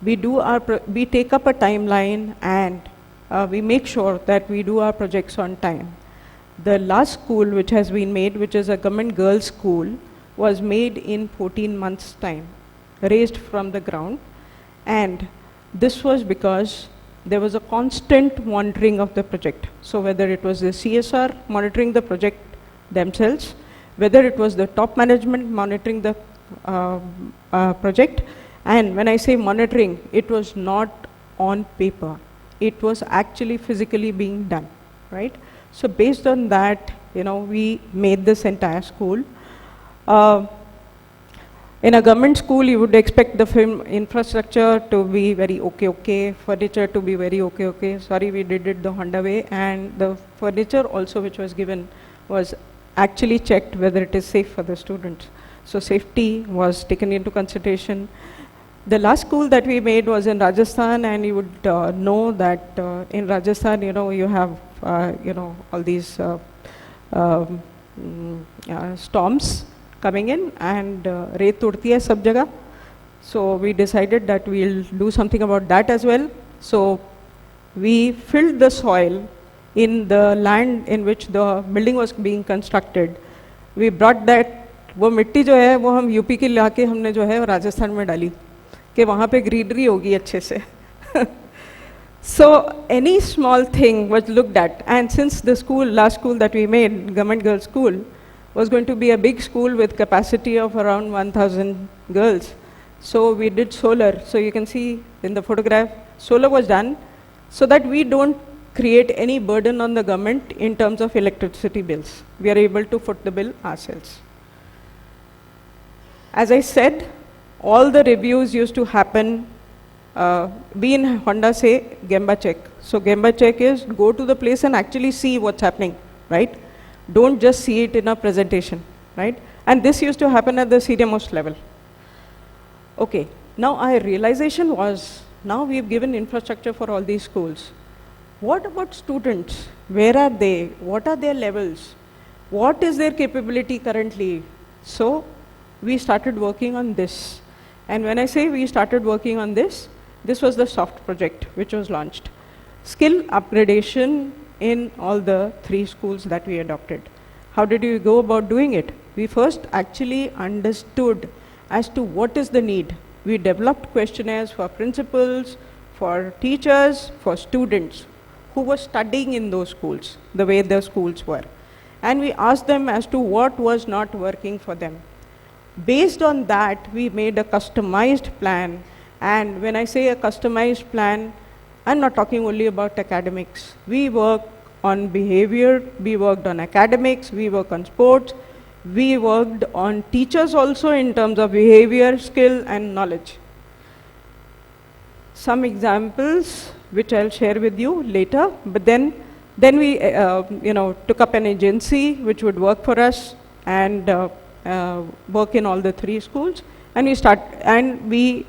we take up a timeline, and we make sure that we do our projects on time. The last school which has been made, which is a government girls' school, was made in 14 months' time, raised from the ground. And this was because there was a constant monitoring of the project. So whether it was the CSR monitoring the project themselves, whether it was the top management monitoring the project, and when I say monitoring, it was not on paper. It was actually physically being done, right? So based on that, we made this entire school. In a government school, you would expect the film infrastructure to be very okay, furniture to be very okay. Sorry, we did it the Honda way, and the furniture also which was given was actually checked whether it is safe for the students. So safety was taken into consideration. The last school that we made was in Rajasthan, and you would know that in Rajasthan, you have, all these storms coming in, and reet udti hai sab jagah. So we decided that we'll do something about that as well. So we filled the soil in the land in which the building was being constructed. We brought that, वो मिट्टी जो है वो हम UP की लाके हमने जो है राजस्थान में डाली कि वहाँ पे ग्रीनरी होगी अच्छे से. So any small thing was looked at, and since the last school that we made, government girls school, was going to be a big school with capacity of around 1,000 girls, so we did solar. So you can see in the photograph, solar was done so that we don't create any burden on the government in terms of electricity bills. We are able to foot the bill ourselves. As I said, all the reviews used to happen. We in Honda say Gemba check. So Gemba check is go to the place and actually see what's happening, right? Don't just see it in a presentation, right? And this used to happen at the senior-most level. Okay, now our realization was, now we've given infrastructure for all these schools. What about students? Where are they? What are their levels? What is their capability currently? So we started working on this. And when I say we started working on this, this was the soft project which was launched. Skill upgradation in all the 3 schools that we adopted. How did we go about doing it? We first actually understood as to what is the need. We developed questionnaires for principals, for teachers, for students who were studying in those schools, the way the schools were. And we asked them as to what was not working for them. Based on that, we made a customized plan. And when I say a customized plan, I'm not talking only about academics. We work on behavior, we worked on academics, we work on sports, we worked on teachers also in terms of behavior, skill, and knowledge. Some examples which I'll share with you later, but then we took up an agency which would work for us and work in all the 3 schools, and we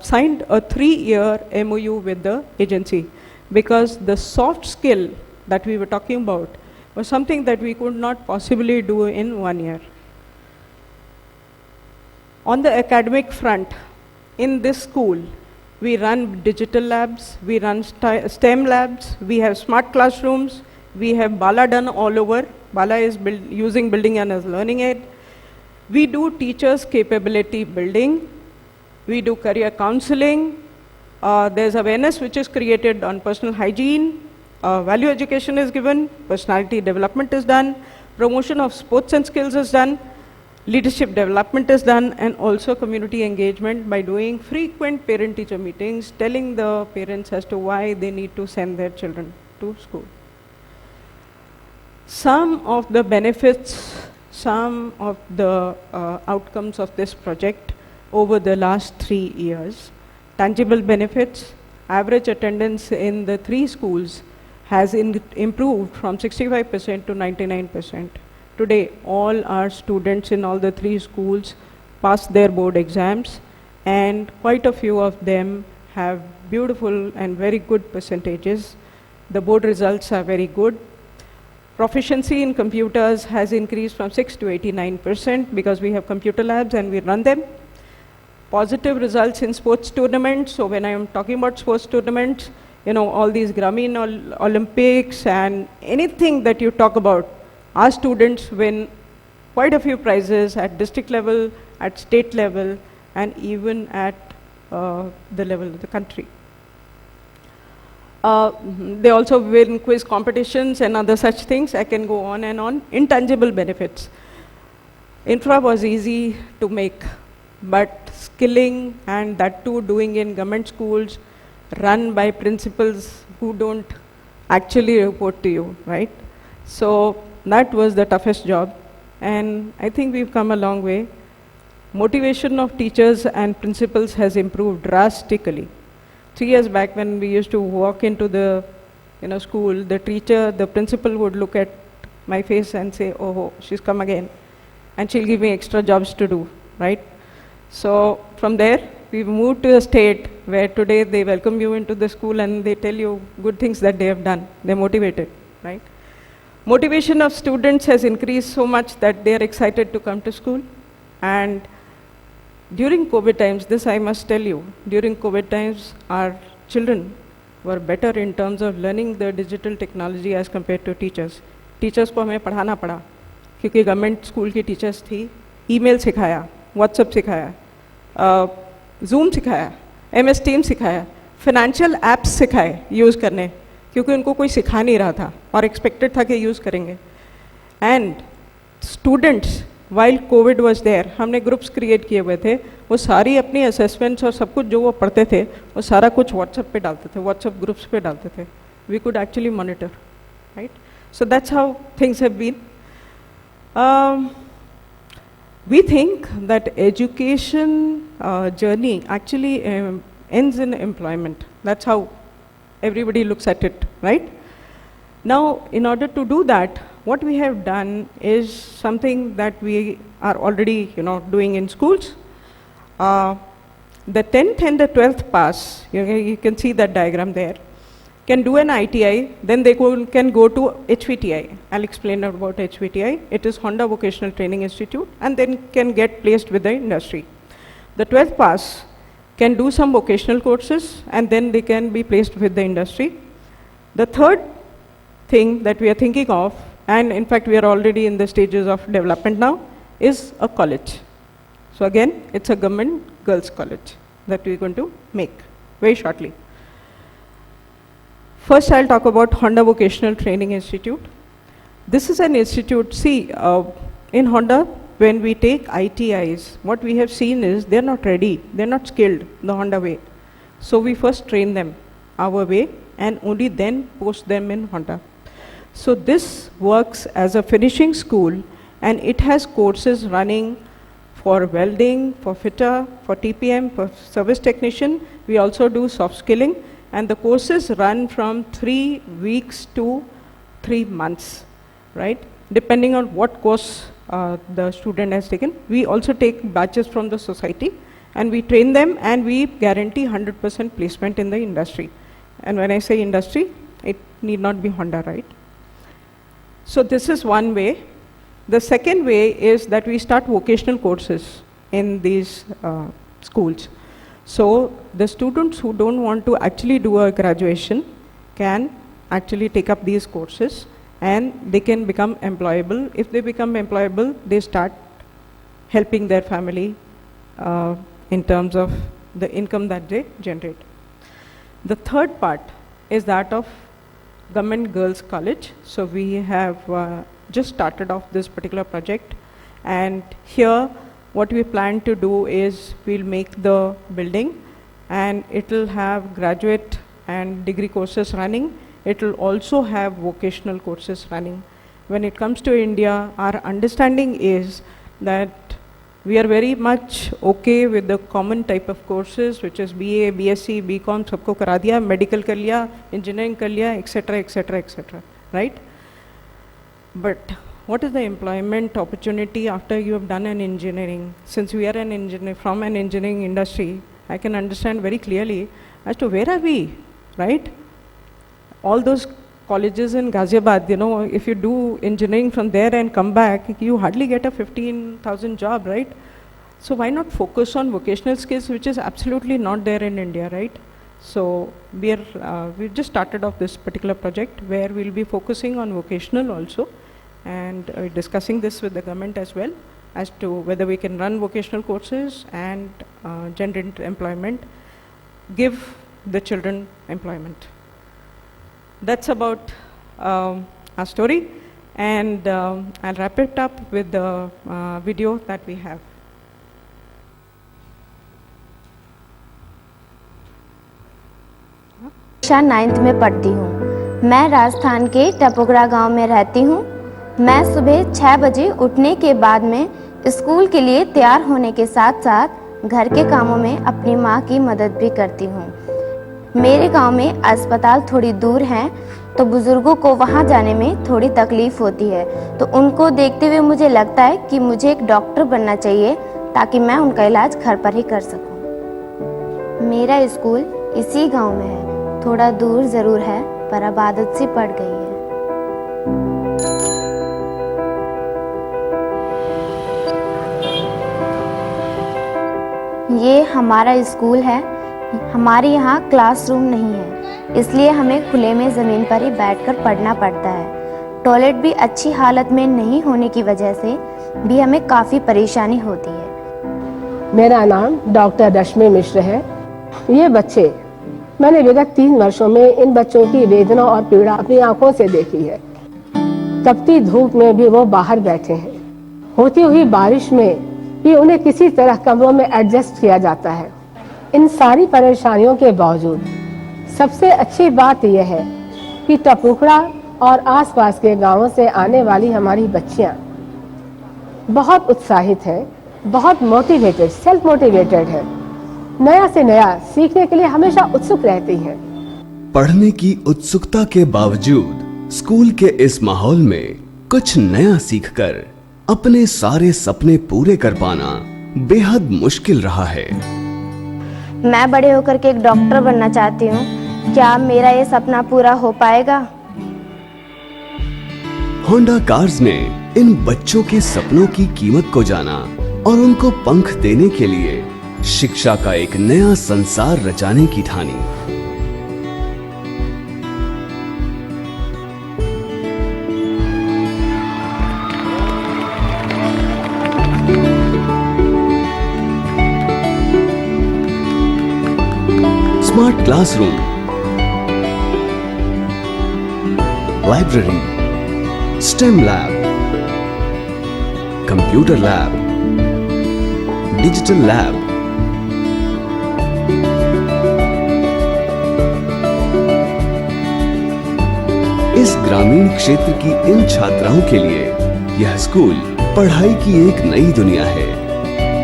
signed a 3-year MOU with the agency, because the soft skill that we were talking about was something that we could not possibly do in 1 year. On the academic front, in this school, we run digital labs, we run STEM labs, we have smart classrooms, we have Bala done all over. Bala is using building and as learning aid. We do teachers' capability building. We do career counseling. There's awareness which is created on personal hygiene. Value education is given. Personality development is done. Promotion of sports and skills is done. Leadership development is done. And also community engagement by doing frequent parent-teacher meetings, telling the parents as to why they need to send their children to school. Some of the benefits, some of the outcomes of this project over the last 3 years. Tangible benefits, average attendance in the 3 schools has improved from 65% to 99%. Today, all our students in all the 3 schools pass their board exams, and quite a few of them have beautiful and very good percentages. The board results are very good. Proficiency in computers has increased from 6 to 89% because we have computer labs and we run them. Positive results in sports tournaments. So when I am talking about sports tournaments, all these Grameen Olympics and anything that you talk about, our students win quite a few prizes at district level, at state level, and even at the level of the country. They also win quiz competitions and other such things. I can go on and on. Intangible benefits. Infra was easy to make, but skilling, and that too doing in government schools, run by principals who don't actually report to you, right? So that was the toughest job, and I think we've come a long way. motivation of teachers and principals has improved drastically. 3 years back when we used to walk into the school, the teacher, the principal would look at my face and say, oh, she's come again, and she'll give me extra jobs to do, right? So from there, we've moved to a state where today they welcome you into the school and they tell you good things that they have done. They're motivated, right? Motivation of students has increased so much that they are excited to come to school. And during COVID times, this I must tell you, during COVID times, our children were better in terms of learning the digital technology as compared to teachers. Teachers को हमें पढ़ाना पड़ा क्योंकि government school की teachers थी. Email सिखाया, WhatsApp सिखाया, zoom सिखाया, MS Teams सिखाया, फाइनेंशियल ऐप्स सिखाए यूज़ करने क्योंकि उनको कोई सिखा नहीं रहा था और एक्सपेक्टेड था कि यूज़ करेंगे. And students while COVID was there, हमने ग्रुप्स क्रिएट किए हुए थे, वो सारी अपनी असेसमेंट्स और सब कुछ जो वो पढ़ते थे वो सारा कुछ व्हाट्सएप पे डालते थे, व्हाट्सएप ग्रुप्स पे डालते थे. We could actually monitor, right? So that's how things have been. We think that education journey actually ends in employment. That's how everybody looks at it, right? Now, in order to do that, what we have done is something that we are already, doing in schools. The 10th and the 12th pass, you can see that diagram there, can do an ITI, then they can go to HVTI. I'll explain about HVTI. It is Honda Vocational Training Institute, and then can get placed with the industry. The 12th pass can do some vocational courses, and then they can be placed with the industry. The third thing that we are thinking of, and in fact we are already in the stages of development now, is a college. So again, it's a government girls' college that we're going to make very shortly. First, I'll talk about Honda Vocational Training Institute. This is an institute, see, in Honda, when we take ITIs, what we have seen is they're not ready, they're not skilled the Honda way. So we first train them our way and only then post them in Honda. So this works as a finishing school, and it has courses running for welding, for fitter, for TPM, for service technician. We also do soft skilling. And the courses run from 3 weeks to 3 months, right? Depending on what course the student has taken. We also take batches from the society, and we train them, and we guarantee 100% placement in the industry. And when I say industry, it need not be Honda, right? So this is one way. The second way is that we start vocational courses in these schools. So the students who don't want to actually do a graduation can actually take up these courses, and they can become employable. If they become employable, they start helping their family in terms of the income that they generate. The third part is that of Government Girls College. So we have just started off this particular project, and here what we plan to do is we'll make the building, and it will have graduate and degree courses running. It will also have vocational courses running. When it comes to India, our understanding is that we are very much okay with the common type of courses, which is BA, BSc, BCom, सबको करा दिया, medical कर लिया, engineering कर लिया, etc., etc., etc., right? But what is the employment opportunity after you have done an engineering? Since we are an engineer from an engineering industry, I can understand very clearly as to where are we, right? All those colleges in Ghaziabad, if you do engineering from there and come back, you hardly get a 15,000 job, right? So why not focus on vocational skills, which is absolutely not there in India, right? So we've just started off this particular project where we'll be focusing on vocational also, and discussing this with the government as well as to whether we can run vocational courses and generate employment, give the children employment. That's about our story, and I'll wrap it up with the video that we have. कक्षा 9th में पढ़ती हूँ। मैं राजस्थान के टपोगरा गांव में रहती हूँ। मैं सुबह 6 बजे उठने के बाद में स्कूल के लिए तैयार होने के साथ साथ घर के कामों में अपनी माँ की मदद भी करती हूँ। मेरे गांव में अस्पताल थोड़ी दूर हैं, तो बुजुर्गों को वहां जाने में थोड़ी तकलीफ होती है, तो उनको देखते हुए मुझे लगता है कि मुझे एक डॉक्टर बनना चाहिए ताकि मैं उनका इलाज घर पर ही कर सकूं। मेरा स्कूल इसी गांव में है, थोड़ा दूर ज़रूर है पर अब आदत सी पड़ गई है। ये हमारा स्कूल है। हमारे यहाँ क्लासरूम नहीं है, इसलिए हमें खुले में ज़मीन पर ही बैठकर पढ़ना पड़ता है। टॉयलेट भी अच्छी हालत में नहीं होने की वजह से भी हमें काफ़ी परेशानी होती है। मेरा नाम डॉक्टर रश्मि मिश्र है। ये बच्चे मैंने विगत 3 वर्षों में इन बच्चों की वेदना और पीड़ा अपनी आंखों से देखी है। तपती धूप में भी वो बाहर बैठे हैं। होती हुई बारिश में भी उन्हें किसी तरह कमरों में एडजस्ट किया जाता है। इन सारी परेशानियों के बावजूद सबसे अच्छी बात यह है कि टपुकड़ा और आसपास के गांवों से आने वाली हमारी बच्चियां बहुत उत्साहित हैं, बहुत मोटिवेटेड, सेल्फ मोटिवेटेड है, नया से नया सीखने के लिए हमेशा उत्सुक रहती हैं। पढ़ने की उत्सुकता के बावजूद स्कूल के इस माहौल में कुछ नया सीखकर अपने सारे सपने पूरे कर पाना बेहद मुश्किल रहा है। मैं बड़े होकर के एक डॉक्टर बनना चाहती हूँ। क्या मेरा ये सपना पूरा हो पाएगा? होंडा कार्स ने इन बच्चों के सपनों की कीमत को जाना और उनको पंख देने के लिए शिक्षा का एक नया संसार रचाने की ठानी। Smart classroom, library, stem lab, computer lab, digital lab, इस ग्रामीण क्षेत्र की इन छात्राओं के लिए यह स्कूल पढ़ाई की एक नई दुनिया है।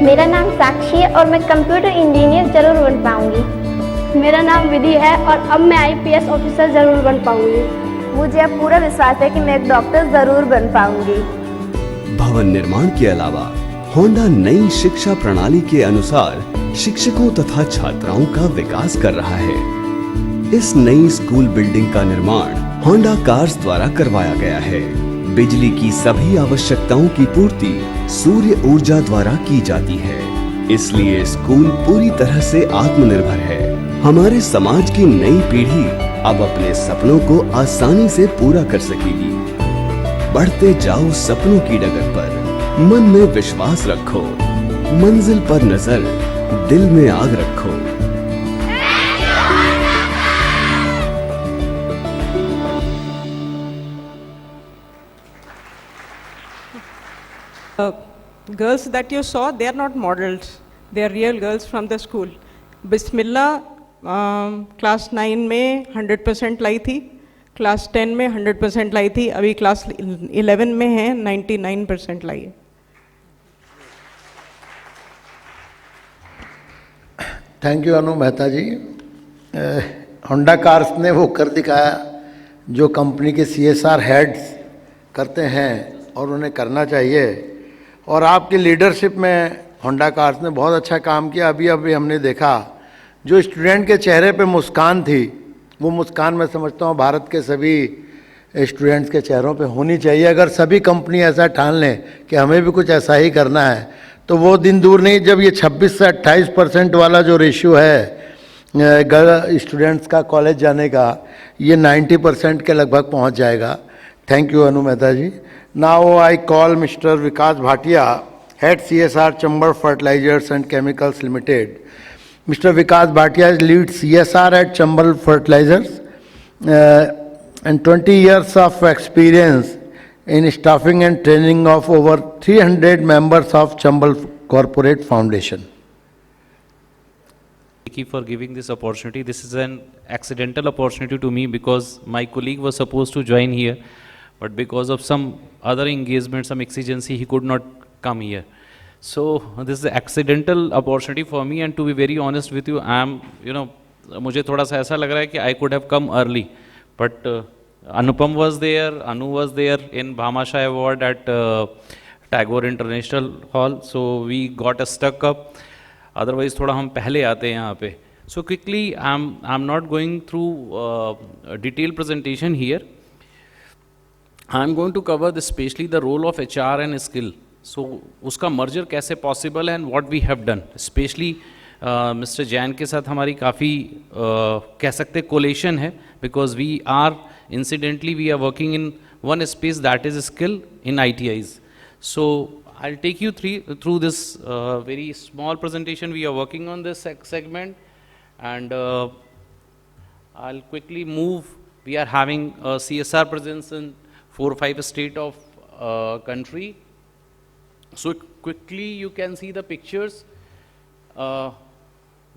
मेरा नाम साक्षी है और मैं कंप्यूटर इंजीनियर जरूर बन पाऊंगी। मेरा नाम विधि है और अब मैं IPS ऑफिसर जरूर बन पाऊंगी। मुझे अब पूरा विश्वास है कि मैं एक डॉक्टर जरूर बन पाऊंगी। भवन निर्माण के अलावा होंडा नई शिक्षा प्रणाली के अनुसार शिक्षकों तथा छात्राओं का विकास कर रहा है। इस नई स्कूल बिल्डिंग का निर्माण होंडा कार्स द्वारा करवाया गया है। बिजली की सभी आवश्यकताओं की पूर्ति सूर्य ऊर्जा द्वारा की जाती है, इसलिए स्कूल पूरी तरह से आत्मनिर्भर है। हमारे समाज की नई पीढ़ी अब अपने सपनों को आसानी से पूरा कर सकेगी। बढ़ते जाओ सपनों की डगर पर, मन में विश्वास रखो, मंजिल पर नजर, दिल में आग रखो। Girls that you saw, they are not models. They are real girls from the school. Bismillah class 9 में 100% लाई थी, क्लास 10 में 100% लाई थी, अभी क्लास 11 में है 99% लाई है। Thank you Anu Mehta ji. Honda cars ने वो कर दिखाया जो कंपनी के CSR हेड्स करते हैं और उन्हें करना चाहिए, और आपकी लीडरशिप में होंडा कार्स ने बहुत अच्छा काम किया। अभी हमने देखा जो स्टूडेंट के चेहरे पे मुस्कान थी, वो मुस्कान मैं समझता हूँ भारत के सभी स्टूडेंट्स के चेहरों पे होनी चाहिए। अगर सभी कंपनी ऐसा ठान लें कि हमें भी कुछ ऐसा ही करना है, तो वो दिन दूर नहीं जब ये 26 से 28% वाला जो रेशियो है गर्ल स्टूडेंट्स का कॉलेज जाने का, ये 90% के लगभग पहुँच जाएगा। Thank you Anu Mehta ji. Now I call mister Vikas Bhatia, head CSR Chambal Fertilizers and Chemicals Limited. Mr. Vikas Bhatia leads CSR at Chambal Fertilizers and 20 years of experience in staffing and training of over 300 members of Chambal Corporate Foundation. Thank you for giving this opportunity. This is an accidental opportunity to me because my colleague was supposed to join here, but because of some other engagement, some exigency, he could not come here. So this is an accidental opportunity for me, and to be very honest with you, I am, मुझे थोड़ा सा ऐसा लग रहा है कि I could have come early, but Anupam was there, Anu was there in Bhamasha Award at Tagore International Hall, so we got stuck up. Otherwise थोड़ा हम पहले आते हैं यहाँ पे. So quickly, I'm not going through a detailed presentation here. I'm going to cover especially the role of HR and skill. So उसका merger कैसे possible है and what we have done. Especially Mr. Jain के साथ हमारी काफ़ी कह सकते collation है, because we are incidentally we are working in one space, that is skill in ITIs. So I'll take you through this very small presentation. We are working on this segment, and I'll quickly move. We are having a CSR presence in 4 or 5 states of country. So quickly you can see the pictures.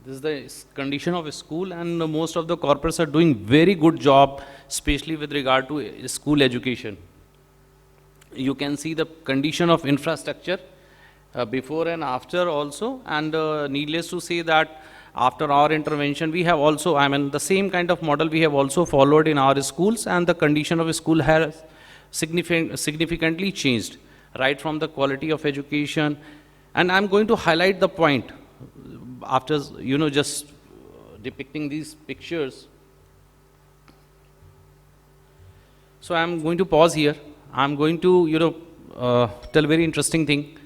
This is the condition of a school, and most of the corporates are doing very good job, especially with regard to school education. You can see the condition of infrastructure before and after also, and needless to say that after our intervention we have also, the same kind of model we have also followed in our schools, and the condition of a school has significantly changed, right from the quality of education. And I'm going to highlight the point after just depicting these pictures. So I'm going to pause here. I'm going to tell very interesting thing.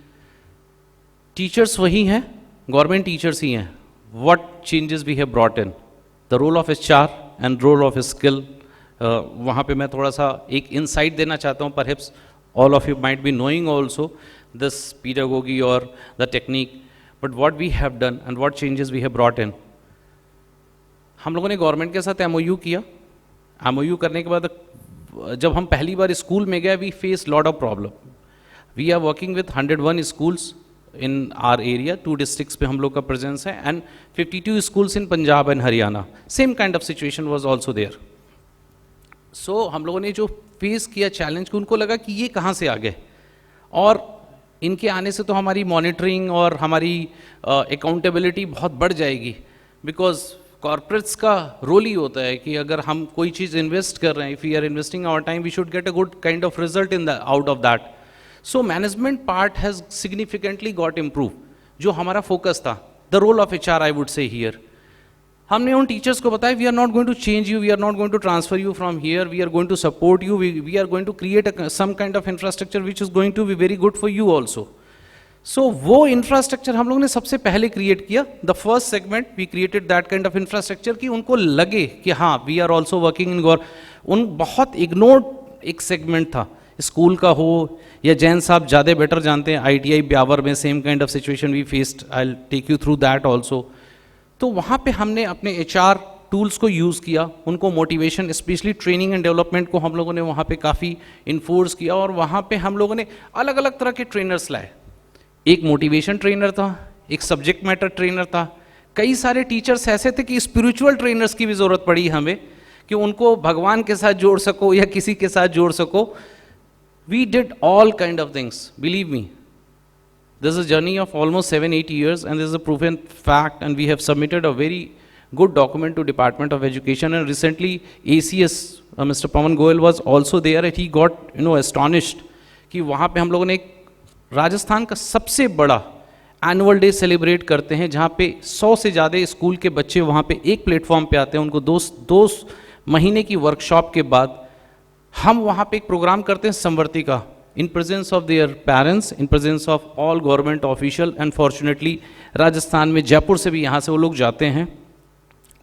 Teachers वही हैं, government teachers ही हैं. What changes we have brought in? The role of HR and role of skill. वहाँ पे मैं थोड़ा सा एक insight देना चाहता हूँ. Perhaps all of you might be knowing also this pedagogy or the technique, but what we have done and what changes we have brought in. हम लोगों ने गवर्नमेंट के साथ MOU किया. MOU करने के बाद जब हम पहली बार स्कूल में गए, we faced lot of problem. We are working with 101 schools in our area, 2 districts पे हम लोग का presence है, and 52 schools in Punjab and Haryana. Same kind of situation was also there. So हम लोगों ने जो फेस किया चैलेंज, उनको लगा कि ये कहाँ से आ गए, और इनके आने से तो हमारी मॉनिटरिंग और हमारी अकाउंटेबिलिटी बहुत बढ़ जाएगी. बिकॉज कॉर्पोरेट्स का रोल ही होता है कि अगर हम कोई चीज़ इन्वेस्ट कर रहे हैं, if we are investing our time, we should get a good kind of result in the out of that. So management part has significantly got improve. जो हमारा फोकस था, the role of HR I would say here, हमने उन teachers को बताया, we are not going to change you, we are not going to transfer you from here, we are going to support you, we are going to create some kind of infrastructure which is going to be very good for you also. So वो infrastructure हम लोगों ने सबसे पहले create किया. The first segment we created that kind of infrastructure कि उनको लगे कि हाँ we are also working in गौर. उन बहुत इग्नोर्ड एक सेगमेंट था, स्कूल का हो या जैन साहब ज़्यादा बेटर जानते हैं, ITI ब्यावर में same kind of situation we faced. I will take you through that also. तो वहाँ पे हमने अपने HR टूल्स को यूज़ किया, उनको motivation specially training and development को हम लोगों ने वहाँ पे काफ़ी इन्फोर्स किया, और वहाँ पे हम लोगों ने अलग अलग तरह के ट्रेनर्स लाए. एक मोटिवेशन ट्रेनर था, एक सब्जेक्ट मैटर ट्रेनर था, कई सारे टीचर्स ऐसे थे कि स्पिरिचुअल ट्रेनर्स की भी ज़रूरत पड़ी हमें कि उनको भगवान के साथ जोड़ सको या किसी के साथ जोड़ सको. We did all kind of things, believe me. This is a journey of almost 7-8 years, and this is a proven fact, and we have submitted a very good document to Department of Education. And recently ACS Mr. Pawan Goyal was also there, and he got astonished कि वहाँ पे हम लोगों ने राजस्थान का सबसे बड़ा annual day celebrate करते हैं, जहाँ पे 100 से ज़्यादा स्कूल के बच्चे वहाँ पे एक प्लेटफॉर्म पे आते हैं. उनको दो महीने की वर्कशॉप के बाद हम वहाँ पे एक प्रोग्राम करते हैं संवर्ती का, in presence of their parents, in presence of all government official, and fortunately Rajasthan में जयपुर से भी यहाँ से वो लोग जाते हैं.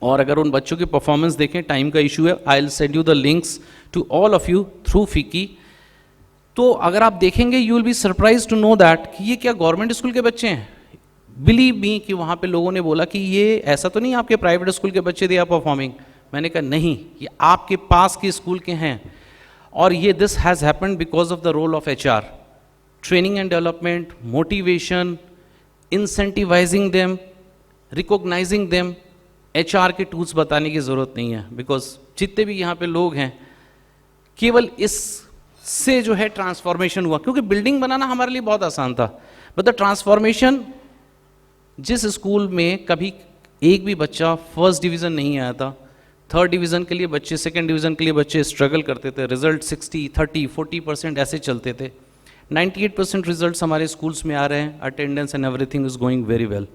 और अगर उन बच्चों की परफॉर्मेंस देखें, टाइम का इशू है, I will send you the links to all of you through FICCI. तो अगर आप देखेंगे you will be surprise to know that कि ये क्या गवर्नमेंट स्कूल के बच्चे हैं. बिलीव मी कि वहाँ पे लोगों ने बोला कि ये ऐसा तो नहीं आपके प्राइवेट स्कूल के बच्चे दे आर परफॉर्मिंग. मैंने कहा नहीं, ये आपके पास के स्कूल के हैं. और ये this has happened because of the role of HR, training and development, motivation, incentivising them, recognising them. HR के टूल्स बताने की ज़रूरत नहीं है, बिकॉज जितने भी यहाँ पे लोग हैं केवल इस से जो है ट्रांसफॉर्मेशन हुआ, क्योंकि बिल्डिंग बनाना हमारे लिए बहुत आसान था, बट द ट्रांसफॉर्मेशन, जिस स्कूल में कभी एक भी बच्चा फर्स्ट डिवीज़न नहीं आया था, थर्ड डिवीज़न के लिए बच्चे, सेकंड डिवीज़न के लिए बच्चे स्ट्रगल करते थे, रिजल्ट 60, 30, 40% ऐसे चलते थे, 98% रिजल्ट्स हमारे स्कूल्स में आ रहे हैं, attendance and everything is going very well.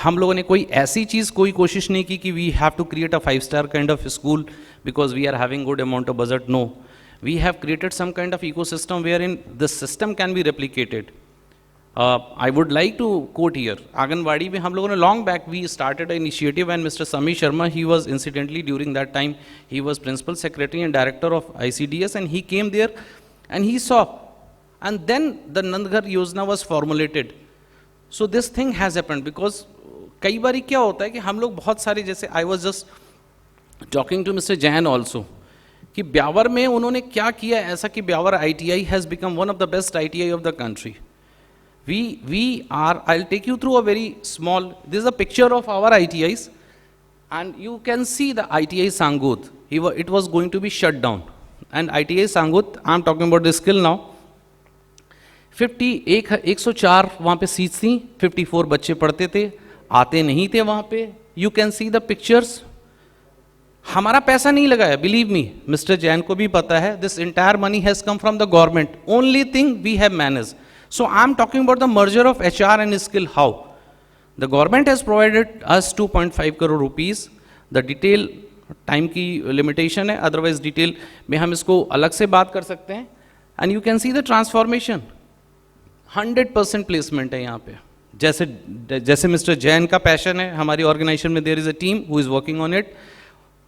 हम लोगों ने कोई ऐसी चीज़, कोई कोशिश नहीं की कि we have to create a five star kind of school because we are having good amount of budget, no, we have created some kind of ecosystem where in the system can be replicated. I would like to quote here, anganwadi में हम लोगों ने long back we started an initiative and Mr. Sami Sharma, he was incidentally during that time, he was principal secretary and director of ICDS, and he came there and he saw, and then the Nandghar Yojana was formulated. So this thing has happened because कई बारी क्या होता है कि हम लोग बहुत सारे, जैसे I was just talking to Mr. Jain also, कि ब्यावर में उन्होंने क्या किया ऐसा कि Beawar ITI has become one of the best ITI of the country. We are, I'll take you through a very small, this is a picture of our ITIs, and you can see the ITI Sangut. It was going to be shut down. And ITI Sangut, I'm talking about the skill now, 104 वहाँ पे seats थी, 54 बच्चे पढ़ते थे, आते नहीं थे वहाँ पे. You can see the pictures. हमारा पैसा नहीं लगा है, believe me, Mr. Jain को भी पता है, this entire money has come from the government. Only thing we have managed. So I'm talking about the merger of HR and skill. How? The government has provided us 2.5 crore rupees. The detail time की limitation है, otherwise detail में हम इसको अलग से बात कर सकते हैं. And you can see the transformation. 100% placement है यहाँ पे. जैसे Mr. Jain का passion है, हमारी organization में there is a team who is working on it.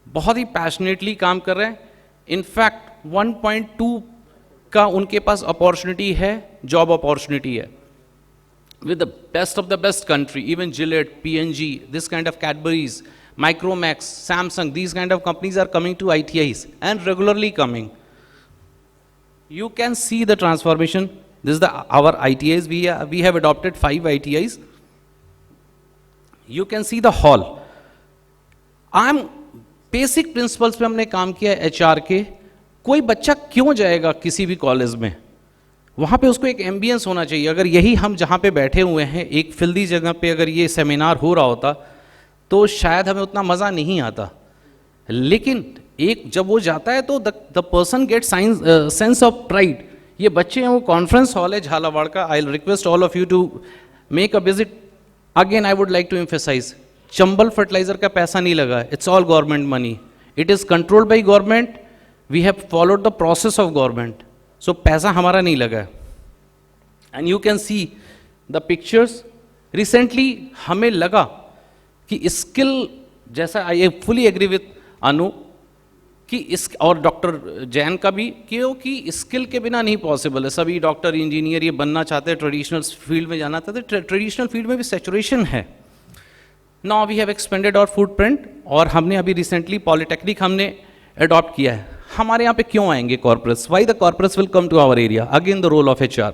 बहुत ही passionately काम कर रहे हैं. In fact, 1.2 का उनके पास अपॉर्चुनिटी है, जॉब अपॉर्चुनिटी है, with the best of the best country, even Gillette, PNG, this kind of Cadbury's, Micromax, Samsung, these kind of companies are coming to ITIs and regularly coming. You can see the transformation. This is our ITIs. We have adopted 5 ITIs. You can see the hall. Basic principles पे हमने काम किया है HR के. कोई बच्चा क्यों जाएगा किसी भी कॉलेज में, वहाँ पे उसको एक एम्बियंस होना चाहिए. अगर यही हम जहाँ पे बैठे हुए हैं एक फिल्दी जगह पे अगर ये सेमिनार हो रहा होता तो शायद हमें उतना मज़ा नहीं आता. लेकिन एक जब वो जाता है तो the person get sense of pride. ये बच्चे हैं, वो कॉन्फ्रेंस हॉल है झालावाड़ का. I request all of you to make a visit. Again I would like to emphasise, Chambal Fertilizer का पैसा नहीं लगा, it's all government money. It is controlled by government. We have followed the process of government. So पैसा हमारा नहीं लगा. And you can see the pictures. Recently हमें लगा कि skill, जैसा I fully agree with अनु कि और डॉक्टर जैन का भी, क्योंकि स्किल के बिना नहीं पॉसिबल है. सभी डॉक्टर इंजीनियर ये बनना चाहते हैं, ट्रेडिशनल फील्ड में जाना चाहते हैं. ट्रेडिशनल फील्ड में भी सैचुरेशन है. Now we have expanded our footprint और हमने अभी रिसेंटली पॉलिटेक्निक हमने अडॉप्ट किया है. हमारे यहाँ पे क्यों आएंगे corporates? Why the corporates will come to our area? Again the role of HR.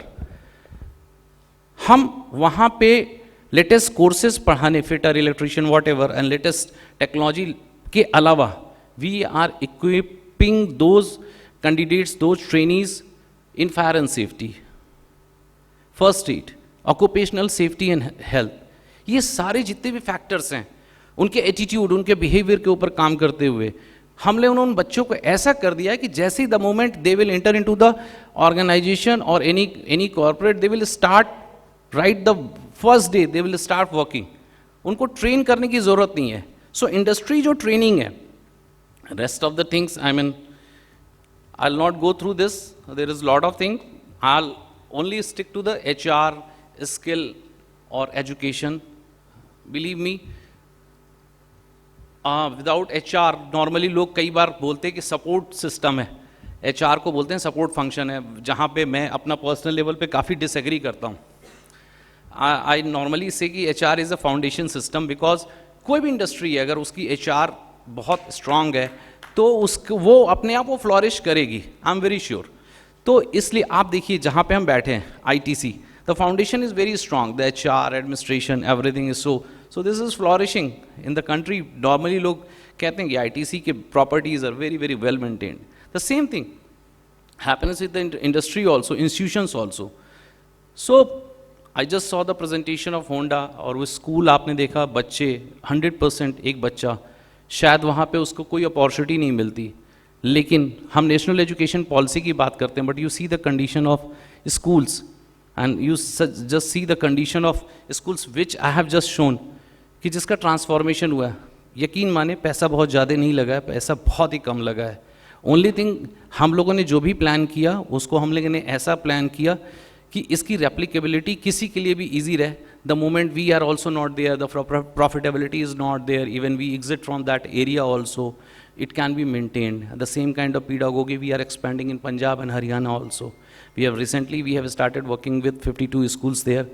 हम वहाँ पे लेटेस्ट कोर्सेज पढ़ाने, fitter, electrician, whatever, and latest technology के अलावा we are equipping those candidates, those trainees in fire and safety, first aid, occupational safety and health. ये सारे जितने भी फैक्टर्स हैं, उनके एटीट्यूड, उनके बिहेवियर के ऊपर काम करते हुए हमने उन बच्चों को ऐसा कर दिया है कि जैसे ही the moment they will enter into the organisation और any corporate, they will start right the first day, they will start working. उनको ट्रेन करने की ज़रूरत नहीं है. सो इंडस्ट्री जो ट्रेनिंग है, rest of the things, I mean I will not go through this, there is lot of thing. I will only stick to the HR, skill और education. Believe me, without HR normally लोग कई बार बोलते हैं कि support system है, HR को बोलते हैं सपोर्ट फंक्शन है, जहाँ पे मैं अपना पर्सनल लेवल पे काफ़ी डिसएग्री करता हूँ. आई नॉर्मली से कि HR is a foundation system, because कोई भी इंडस्ट्री है अगर उसकी HR बहुत स्ट्रांग है तो वो अपने आप वो फ्लॉरिश करेगी. I am very sure. तो इसलिए आप देखिए जहाँ पे हम बैठे हैं ITC, the foundation is very strong, the HR, administration, everything is so this is flourishing in the country. Normally लोग कहते हैं कि ITC के properties are very very well maintained. The same thing, happens with the industry also, institutions also. So I just saw the presentation of Honda, और वो school आपने देखा, बच्चे 100% एक बच्चा शायद वहाँ पे उसको कोई अपॉर्चुनिटी नहीं मिलती, लेकिन हम नेशनल एजुकेशन पॉलिसी की बात करते हैं, but you see the condition of schools and you just see the condition of schools which I have just shown, कि जिसका ट्रांसफॉर्मेशन हुआ है, यकीन माने पैसा बहुत ज़्यादा नहीं लगा है, पैसा बहुत ही कम लगा है. ओनली थिंग हम लोगों ने जो भी प्लान किया उसको हम लोगों ने ऐसा प्लान किया कि इसकी रेप्लिकेबिलिटी किसी के लिए भी इजी रहे. The moment we are also not there, the profitability is not there, even we exit from that area also, it can be maintained. The same kind of pedagogy we are expanding in Punjab and Haryana also. We have started working with 52 schools there,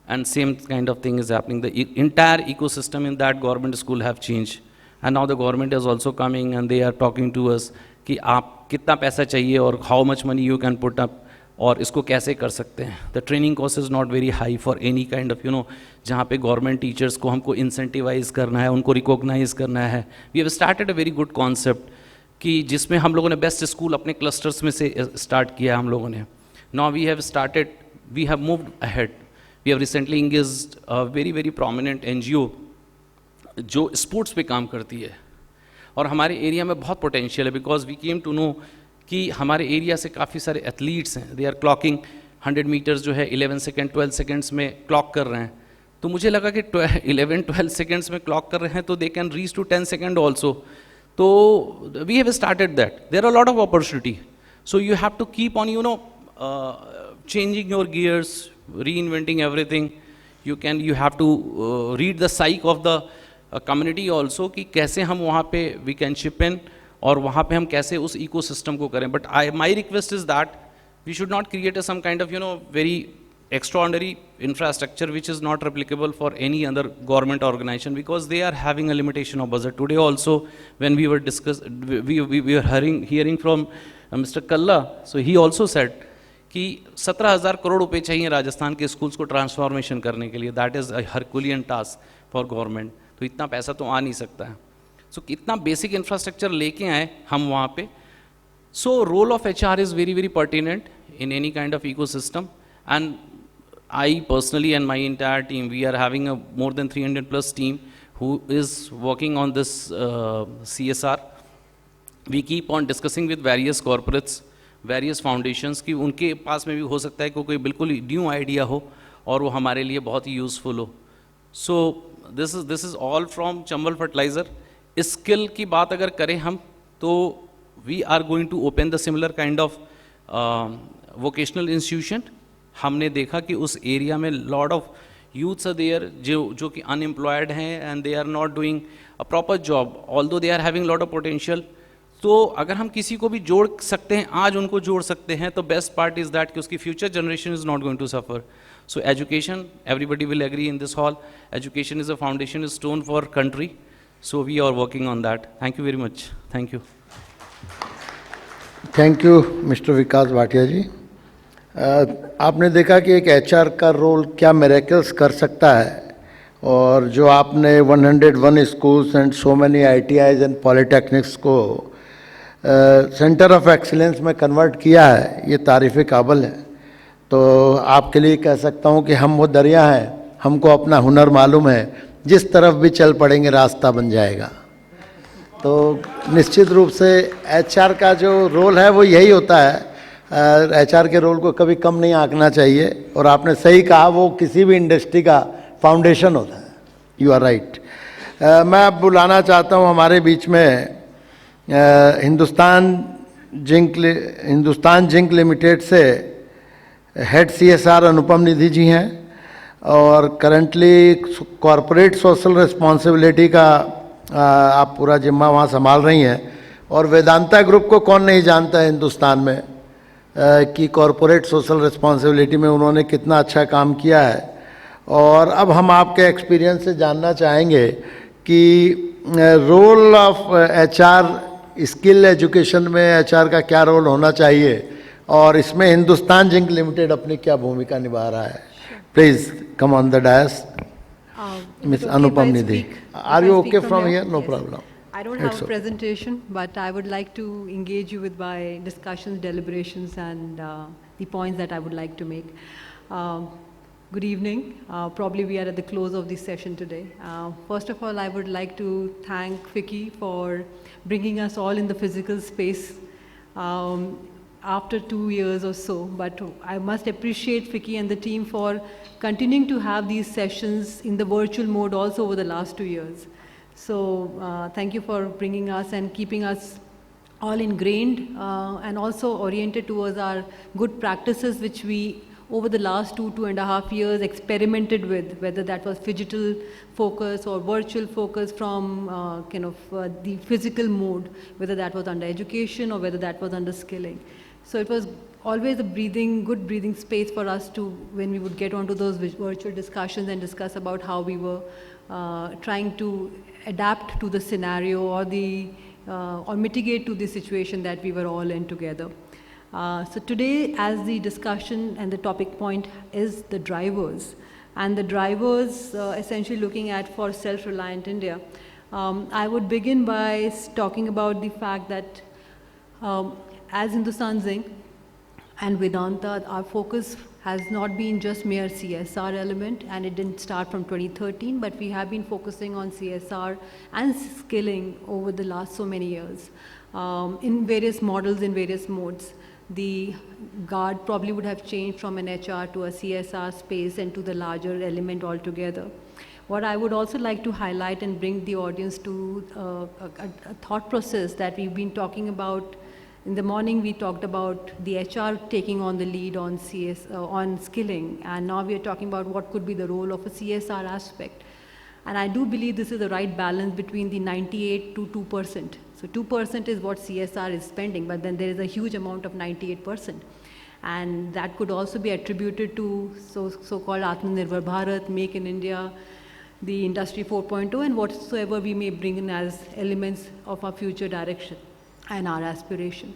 and same kind of thing is happening. The entire ecosystem in that government school have changed, and now the government is also coming and they are talking to us कि आप कितना पैसा चाहिए और how much money you can put up और इसको कैसे कर सकते हैं. The training cost is not very high for any kind of जहाँ पे गवर्नमेंट टीचर्स को हमको इंसेंटिवाइज करना है, उनको रिकॉग्नाइज करना है. We have started a very good concept कि जिसमें हम लोगों ने बेस्ट स्कूल अपने क्लस्टर्स में से स्टार्ट किया हम लोगों ने. Now we have moved ahead. We have recently engaged a very very prominent NGO जो स्पोर्ट्स पे काम करती है, और हमारे एरिया में बहुत पोटेंशियल है, because we came to know कि हमारे एरिया से काफ़ी सारे एथलीट्स हैं, दे आर क्लॉकिंग 100 मीटर्स जो है 11 सेकेंड 12 सेकेंड्स में क्लॉक कर रहे हैं. तो मुझे लगा कि 11-12 सेकेंड्स में क्लॉक कर रहे हैं तो they can reach to 10 second also. तो we have started that. There are lot of opportunity. So you have to keep on changing your gears, reinventing everything. You have to read the psyche of the community also कि कैसे हम वहाँ पे we can chip in और वहाँ पे हम कैसे उस ecosystem को करें. But my request is that we should not create some kind of very extraordinary infrastructure which is not replicable for any other government organization, because they are having a limitation of budget. Today also when we were we were hearing from Mr. Kalla, so he also said कि 17,000 करोड़ रुपए चाहिए राजस्थान के schools को transformation करने के लिए. That is a herculean task for government. तो इतना पैसा तो आ नहीं सकता है. सो इतना बेसिक इंफ्रास्ट्रक्चर लेके आए हम वहाँ पे. So role of HR is very very pertinent in any kind of ecosystem, and I personally and my entire team, we are having a more than 300 plus team who is working on this CSR. We keep on discussing with various corporates, various foundations कि उनके पास में भी हो सकता है कि कोई बिल्कुल न्यू आइडिया हो और वो हमारे लिए बहुत ही यूज़फुल हो. So this is all from Chambal Fertilizer. Skill की बात अगर करें हम तो we are going to open the similar kind of vocational institution. हमने देखा कि उस एरिया में lot of youths are there जो कि अनएम्प्लॉयड हैं and they are not doing a proper job, although they are having lot of potential. तो अगर हम किसी को भी जोड़ सकते हैं, आज उनको जोड़ सकते हैं, तो बेस्ट पार्ट इज़ दैट कि उसकी future generation is not going to suffer. So education, everybody will agree in this hall, education is a foundation stone for country. So we are working on that. Thank you very much. Thank you. Thank you mister Vikas Bhatia ji. आपने देखा कि एक HR का role क्या miracles कर सकता है, और जो आपने 101 schools and so many ITIs and polytechnics को सेंटर ऑफ एक्सीलेंस में कन्वर्ट किया है, ये तारीफ़ काबिल है. तो आपके लिए कह सकता हूँ कि हम वो दरिया हैं, हमको अपना हुनर मालूम है, जिस तरफ भी चल पड़ेंगे रास्ता बन जाएगा. तो निश्चित रूप से HR का जो रोल है वो यही होता है. HR के रोल को कभी कम नहीं आंकना चाहिए, और आपने सही कहा वो किसी भी इंडस्ट्री का फाउंडेशन होता है. You are right. मैं अब बुलाना चाहता हूँ हमारे बीच में हिंदुस्तान जिंक लिमिटेड से हेड CSR अनुपम निधि जी हैं, और करंटली कॉरपोरेट सोशल रिस्पॉन्सिबिलिटी का आप पूरा जिम्मा वहाँ संभाल रही हैं. और वेदांता ग्रुप को कौन नहीं जानता है हिंदुस्तान में कि कॉरपोरेट सोशल रिस्पॉन्सिबिलिटी में उन्होंने कितना अच्छा काम किया है. और अब हम आपके एक्सपीरियंस से जानना चाहेंगे कि role of HR, skill education में HR का क्या रोल होना चाहिए, और इसमें हिंदुस्तान जिंक लिमिटेड अपनी क्या भूमिका निभा रहा है. Please come on the dais. Miss Anupam Nidhi. Are you okay from here? No problem. I I don't have a presentation, but I would like to engage you with my discussions, deliberations, and the points that I would like to make. Good evening. Probably we are at the close of this session today. First of all, I would like to thank FICCI for bringing us all in the physical space after 2 years or so. But I must appreciate FICCI and the team for continuing to have these sessions in the virtual mode also over the last 2 years. So thank you for bringing us and keeping us all ingrained and also oriented towards our good practices which we over the last 2.5 years experimented with, whether that was phygital focus or virtual focus from the physical mode, whether that was under education or whether that was under skilling. So it was always a good breathing space for us to, when we would get onto those virtual discussions and discuss about how we were trying to adapt to the scenario or mitigate to the situation that we were all in together. So today, as the discussion and the topic point is the drivers, and the drivers essentially looking at for self-reliant India, I would begin by talking about the fact that as Hindustan Zinc and Vedanta, our focus has not been just mere CSR element, and it didn't start from 2013, but we have been focusing on CSR and skilling over the last so many years in various models, in various modes. The guard probably would have changed from an HR to a CSR space and to the larger element altogether. What I would also like to highlight and bring the audience to a thought process that we've been talking about. In the morning, we talked about the HR taking on the lead on on skilling, and now we are talking about what could be the role of a CSR aspect. And I do believe this is the right balance between the 98 to 2%. So 2% is what CSR is spending, but then there is a huge amount of 98%. And that could also be attributed to so-called Atmanirbhar Bharat, Make in India, the Industry 4.0, and whatsoever we may bring in as elements of our future direction and our aspiration.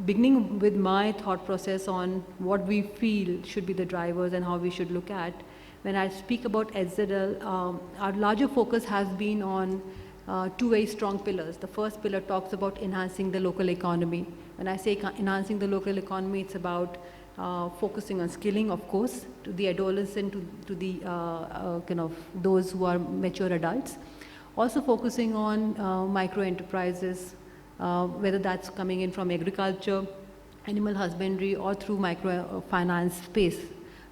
Beginning with my thought process on what we feel should be the drivers and how we should look at, when I speak about HZL, our larger focus has been on two very strong pillars. The first pillar talks about enhancing the local economy. When I say enhancing the local economy, it's about focusing on skilling, of course, to the adolescent, to the those who are mature adults. Also focusing on micro enterprises, whether that's coming in from agriculture, animal husbandry, or through microfinance space,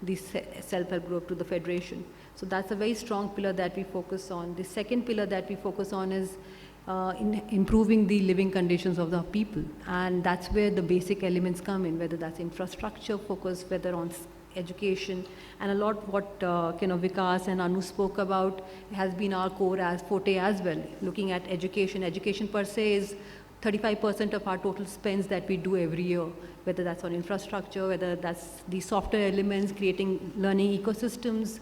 the self-help group to the federation. So that's a very strong pillar that we focus on. The second pillar that we focus on is in improving the living conditions of the people, and that's where the basic elements come in, whether that's infrastructure focus, whether on education, and a lot what Vikas and Anu spoke about has been our core as forte as well. Looking at education, education per se is 35% of our total spends that we do every year, whether that's on infrastructure, whether that's the software elements, creating learning ecosystems,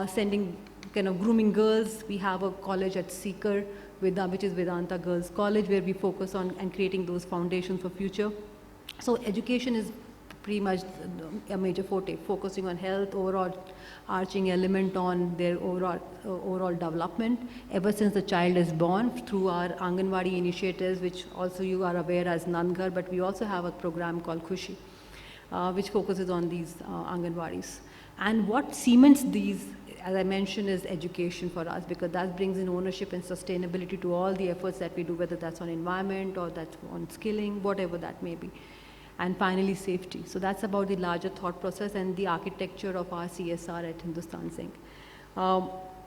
sending grooming girls. We have a college at Sikar, which is Vedanta Girls College, where we focus on and creating those foundations for future. So education is pretty much a major forte, focusing on health, overall arching element on their overall development ever since the child is born through our Anganwadi initiatives, which also you are aware as Nangar, but we also have a program called Khushi, which focuses on these Anganwadis. And what cements these, as I mentioned, is education for us, because that brings in ownership and sustainability to all the efforts that we do, whether that's on environment or that's on skilling, whatever that may be. And finally, safety. So that's about the larger thought process and the architecture of our CSR at Hindustan Zinc.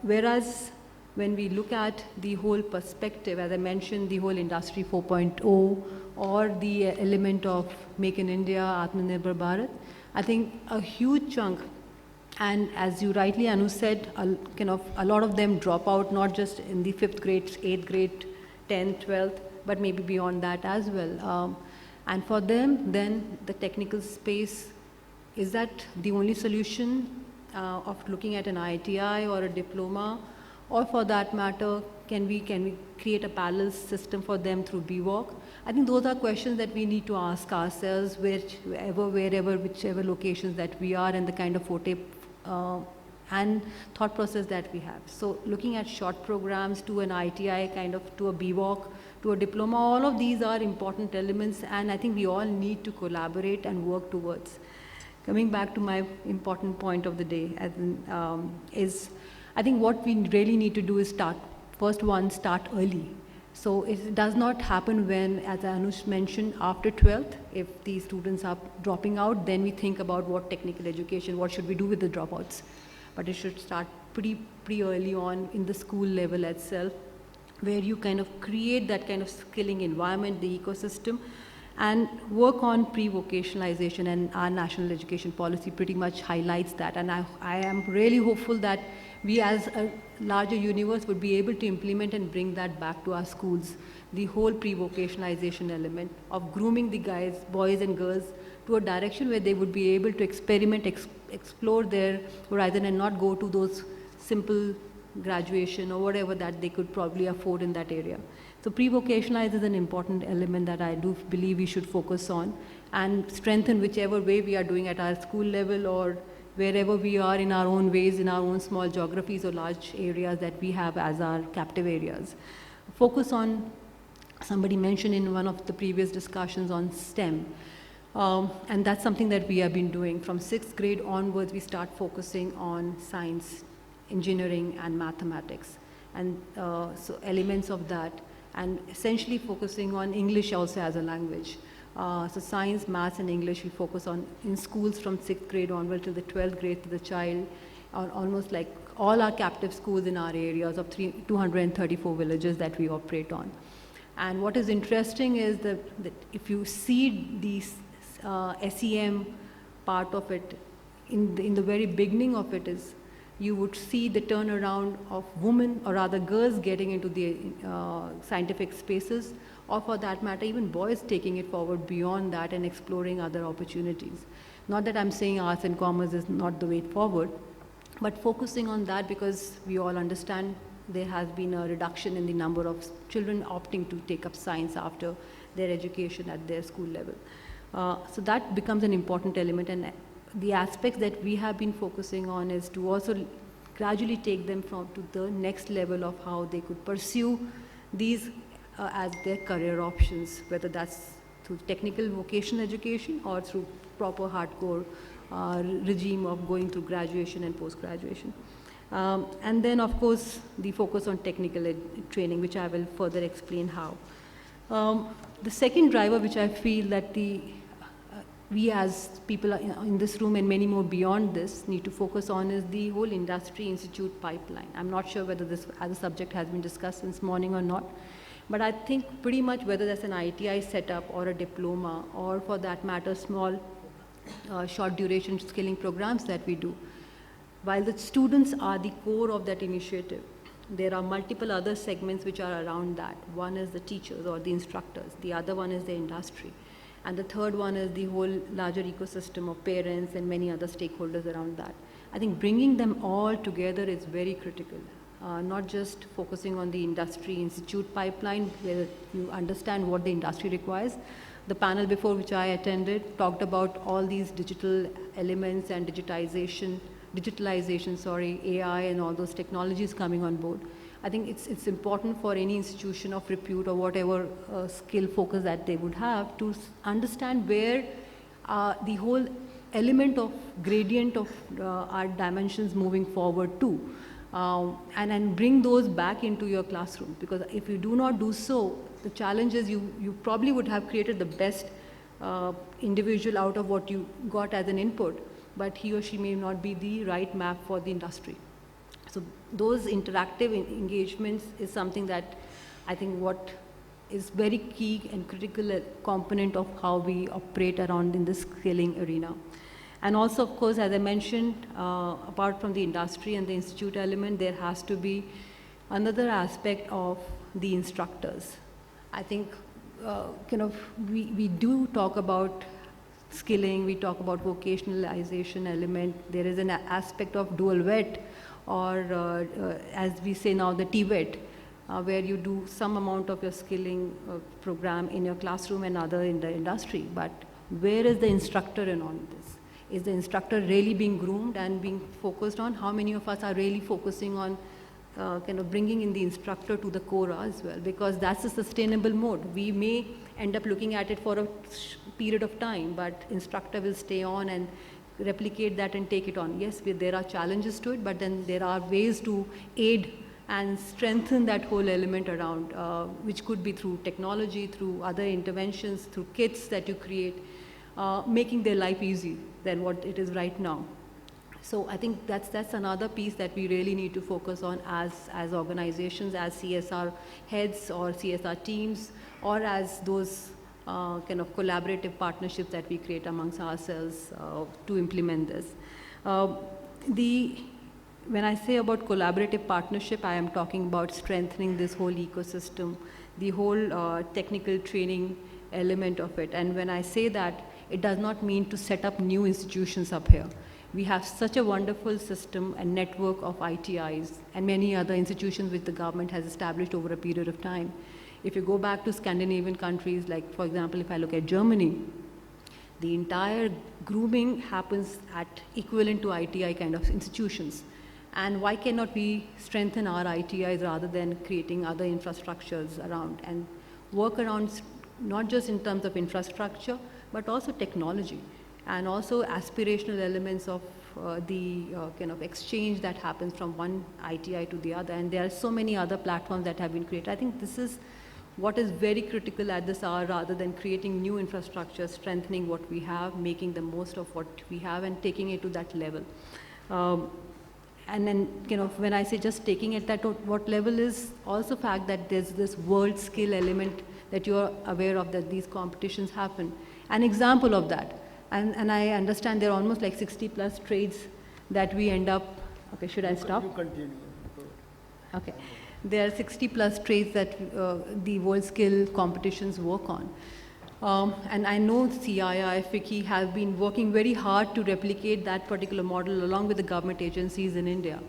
Whereas when we look at the whole perspective, as I mentioned, the whole Industry 4.0 or the element of Make in India, Atmanirbhar Bharat, I think a huge chunk, and as you rightly, Anu said, a lot of them drop out, not just in the 5th grade, 8th grade, 10th, 12th, but maybe beyond that as well. And for them, then the technical space, is that the only solution of looking at an ITI or a diploma? Or for that matter, can we create a parallel system for them through BWalk? I think those are questions that we need to ask ourselves, whichever locations that we are, and the kind of forte and thought process that we have. So looking at short programs to an ITI kind of, to a BVOC, to a diploma, all of these are important elements, and I think we all need to collaborate and work towards. Coming back to my important point of the day, is I think what we really need to do is start early. So it does not happen when, as Anush mentioned, after 12th, if the students are dropping out, then we think about what technical education, what should we do with the dropouts. But it should start pretty early on in the school level itself, where you kind of create that kind of skilling environment, the ecosystem, and work on pre-vocationalization, and our national education policy pretty much highlights that. And I am really hopeful that we as a larger universe would be able to implement and bring that back to our schools, the whole pre-vocationalization element of grooming the guys, boys and girls, to a direction where they would be able to experiment, explore their horizon and not go to those simple graduation or whatever that they could probably afford in that area. So pre-vocationalize is an important element that I do believe we should focus on and strengthen whichever way we are doing at our school level or wherever we are in our own ways, in our own small geographies or large areas that we have as our captive areas. Focus on, somebody mentioned in one of the previous discussions on STEM. And that's something that we have been doing. From 6th grade onwards, we start focusing on science, engineering, and mathematics. And so elements of that, and essentially focusing on English also as a language. So science, maths, and English we focus on in schools from 6th grade onward till the 12th grade to the child, almost like all our captive schools in our areas of 234 villages that we operate on. And what is interesting is that if you see these SEM part of it, in the very beginning of it is, you would see the turnaround of women, or rather girls, getting into the scientific spaces, or for that matter, even boys taking it forward beyond that and exploring other opportunities. Not that I'm saying arts and commerce is not the way forward, but focusing on that because we all understand there has been a reduction in the number of children opting to take up science after their education at their school level. So that becomes an important element, and the aspects that we have been focusing on is to also gradually take them to the next level of how they could pursue these as their career options, whether that's through technical vocational education or through proper hardcore regime of going through graduation and post-graduation. And then, of course, the focus on technical training, which I will further explain how. The second driver, which I feel that we as people in this room and many more beyond this need to focus on, is the whole industry institute pipeline. I'm not sure whether this as a subject has been discussed since morning or not, but I think pretty much whether that's an ITI setup or a diploma, or for that matter small short duration skilling programs that we do, while the students are the core of that initiative, there are multiple other segments which are around that. One is the teachers or the instructors, the other one is the industry, and the third one is the whole larger ecosystem of parents and many other stakeholders around that. I think bringing them all together is very critical. Not just focusing on the industry institute pipeline where you understand what the industry requires. The panel before which I attended talked about all these digital elements and digitalization, AI and all those technologies coming on board. I think it's important for any institution of repute or whatever skill focus that they would have to understand where the whole element of gradient of our dimensions moving forward to. And bring those back into your classroom, because if you do not do so, the challenge is you probably would have created the best individual out of what you got as an input, but he or she may not be the right map for the industry. So those interactive engagements is something that I think what is very key and critical component of how we operate around in this skilling arena. And also, of course, as I mentioned, apart from the industry and the institute element, there has to be another aspect of the instructors. I think we do talk about skilling, we talk about vocationalization element. There is an aspect of dual vet, or as we say now, the TVET, where you do some amount of your skilling program in your classroom and other in the industry. But where is the instructor in all this? Is the instructor really being groomed and being focused on? How many of us are really focusing on kind of bringing in the instructor to the core as well? Because that's a sustainable mode. We may end up looking at it for a period of time, but instructor will stay on and replicate that and take it on. Yes, there are challenges to it, but then there are ways to aid and strengthen that whole element around, which could be through technology, through other interventions, through kits that you create, making their life easy than what it is right now. So I think that's another piece that we really need to focus on as organizations, as CSR heads or CSR teams, or as those kind of collaborative partnerships that we create amongst ourselves to implement this. When I say about collaborative partnership, I am talking about strengthening this whole ecosystem, the whole technical training element of it. And when I say that, it does not mean to set up new institutions up here. We have such a wonderful system and network of ITIs and many other institutions which the government has established over a period of time. If you go back to Scandinavian countries, like for example, if I look at Germany, the entire grooming happens at equivalent to ITI kind of institutions. And why cannot we strengthen our ITIs rather than creating other infrastructures around and work around not just in terms of infrastructure, but also technology and also aspirational elements of the kind of exchange that happens from one ITI to the other. And there are so many other platforms that have been created. I think this is what is very critical at this hour, rather than creating new infrastructure, strengthening what we have, making the most of what we have and taking it to that level. And then, you know, when I say just taking it at what level is also fact that there's this world skill element that you are aware of, that these competitions happen. An example of that, and I understand there are almost like 60 plus trades that we end up, okay, should I stop? You continue. Okay. There are 60 plus trades that the world skill competitions work on. And I know CII, FICCI have been working very hard to replicate that particular model along with the government agencies in India.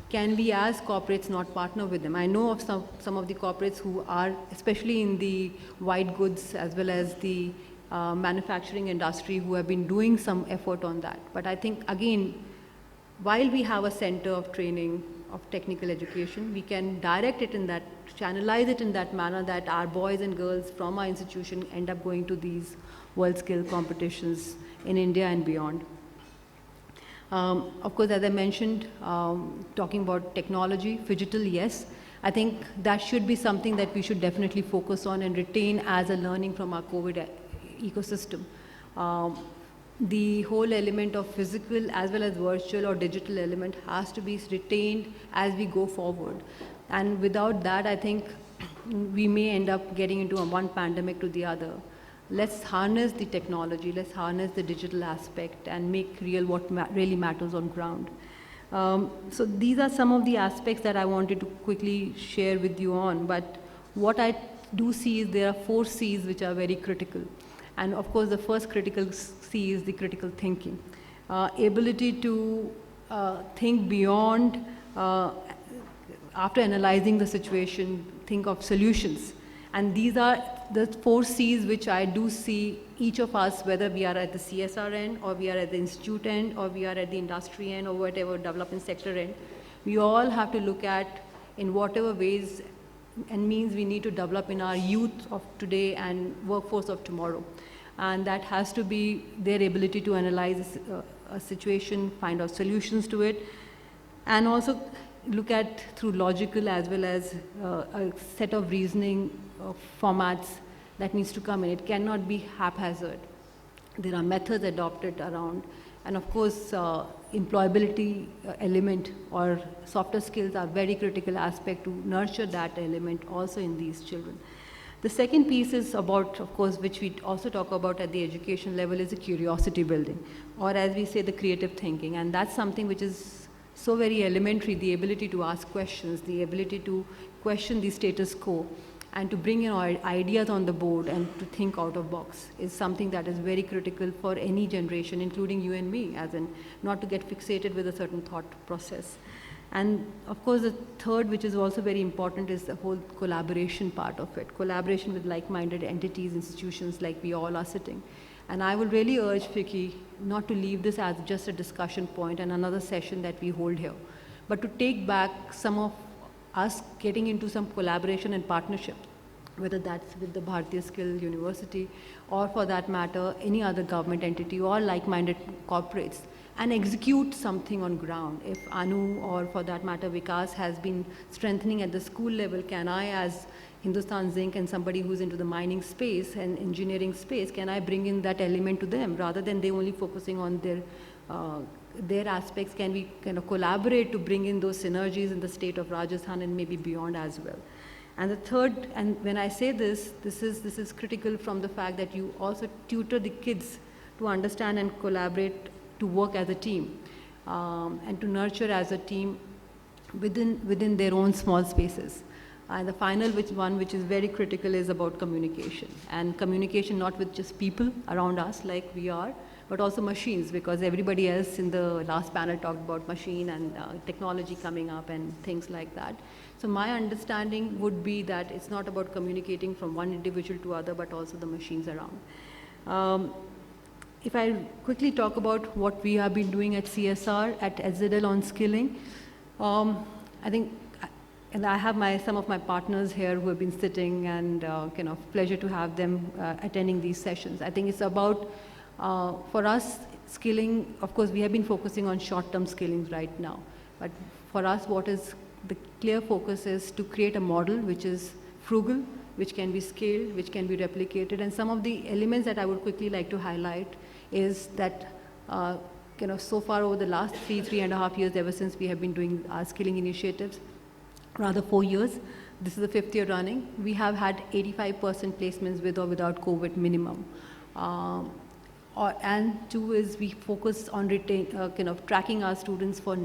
Can we as corporates not partner with them? I know of some of the corporates who are, especially in the white goods as well as the manufacturing industry, who have been doing some effort on that. But I think, again, while we have a center of training, of technical education, we can direct it in that, channelize it in that manner that our boys and girls from our institution end up going to these world skill competitions in India and beyond. Of course, as I mentioned, talking about technology, phygital, yes. I think that should be something that we should definitely focus on and retain as a learning from our COVID ecosystem. The whole element of physical as well as virtual or digital element has to be retained as we go forward. And without that, I think we may end up getting into one pandemic to the other. Let's harness the technology, let's harness the digital aspect and make real what really matters on ground. So these are some of the aspects that I wanted to quickly share with you on, but what I do see is there are 4 C's which are very critical. And of course, the first critical C is the critical thinking. Ability to think beyond, after analyzing the situation, think of solutions. And these are the 4 C's which I do see each of us, whether we are at the CSR end, or we are at the institute end, or we are at the industry end, or whatever development sector end, we all have to look at in whatever ways and means we need to develop in our youth of today and workforce of tomorrow. And that has to be their ability to analyze a situation, find out solutions to it, and also look at through logical as well as a set of reasoning formats that needs to come in. It cannot be haphazard. There are methods adopted around, and of course, employability element or softer skills are very critical aspect to nurture that element also in these children. The second piece is about, of course, which we also talk about at the education level, is the curiosity building, or as we say, the creative thinking. And that's something which is so very elementary, the ability to ask questions, the ability to question the status quo, and to bring in ideas on the board and to think out of box is something that is very critical for any generation, including you and me, as in not to get fixated with a certain thought process. And of course, the third, which is also very important, is the whole collaboration part of it. Collaboration with like-minded entities, institutions like we all are sitting. And I will really urge FICCI not to leave this as just a discussion point and another session that we hold here, but to take back some of us getting into some collaboration and partnership, whether that's with the Bharatiya Skill University or for that matter, any other government entity or like-minded corporates, and execute something on ground. If Anu or for that matter Vikas has been strengthening at the school level, can I as Hindustan Zinc and somebody who's into the mining space and engineering space, can I bring in that element to them rather than they only focusing on their aspects? Can we kind of collaborate to bring in those synergies in the state of Rajasthan and maybe beyond as well? And the third, and when I say this is critical from the fact that you also tutor the kids to understand and collaborate, to work as a team, and to nurture as a team within their own small spaces. And the final one, which is very critical, is about communication. And communication not with just people around us like we are, but also machines, because everybody else in the last panel talked about machine and technology coming up and things like that. So my understanding would be that it's not about communicating from one individual to other, but also the machines around. If I quickly talk about what we have been doing at CSR, at SZL on skilling, I think, and I have some of my partners here who have been sitting, and kind of pleasure to have them attending these sessions. I think it's about, for us, skilling, of course, we have been focusing on short-term skilling right now. But for us, what is the clear focus is to create a model which is frugal, which can be scaled, which can be replicated. And some of the elements that I would quickly like to highlight is that so far over the last 3.5 years, ever since we have been doing our skilling initiatives, rather 4 years, this is the 5th year running, we have had 85% placements with or without COVID minimum. And two is we focus on tracking our students for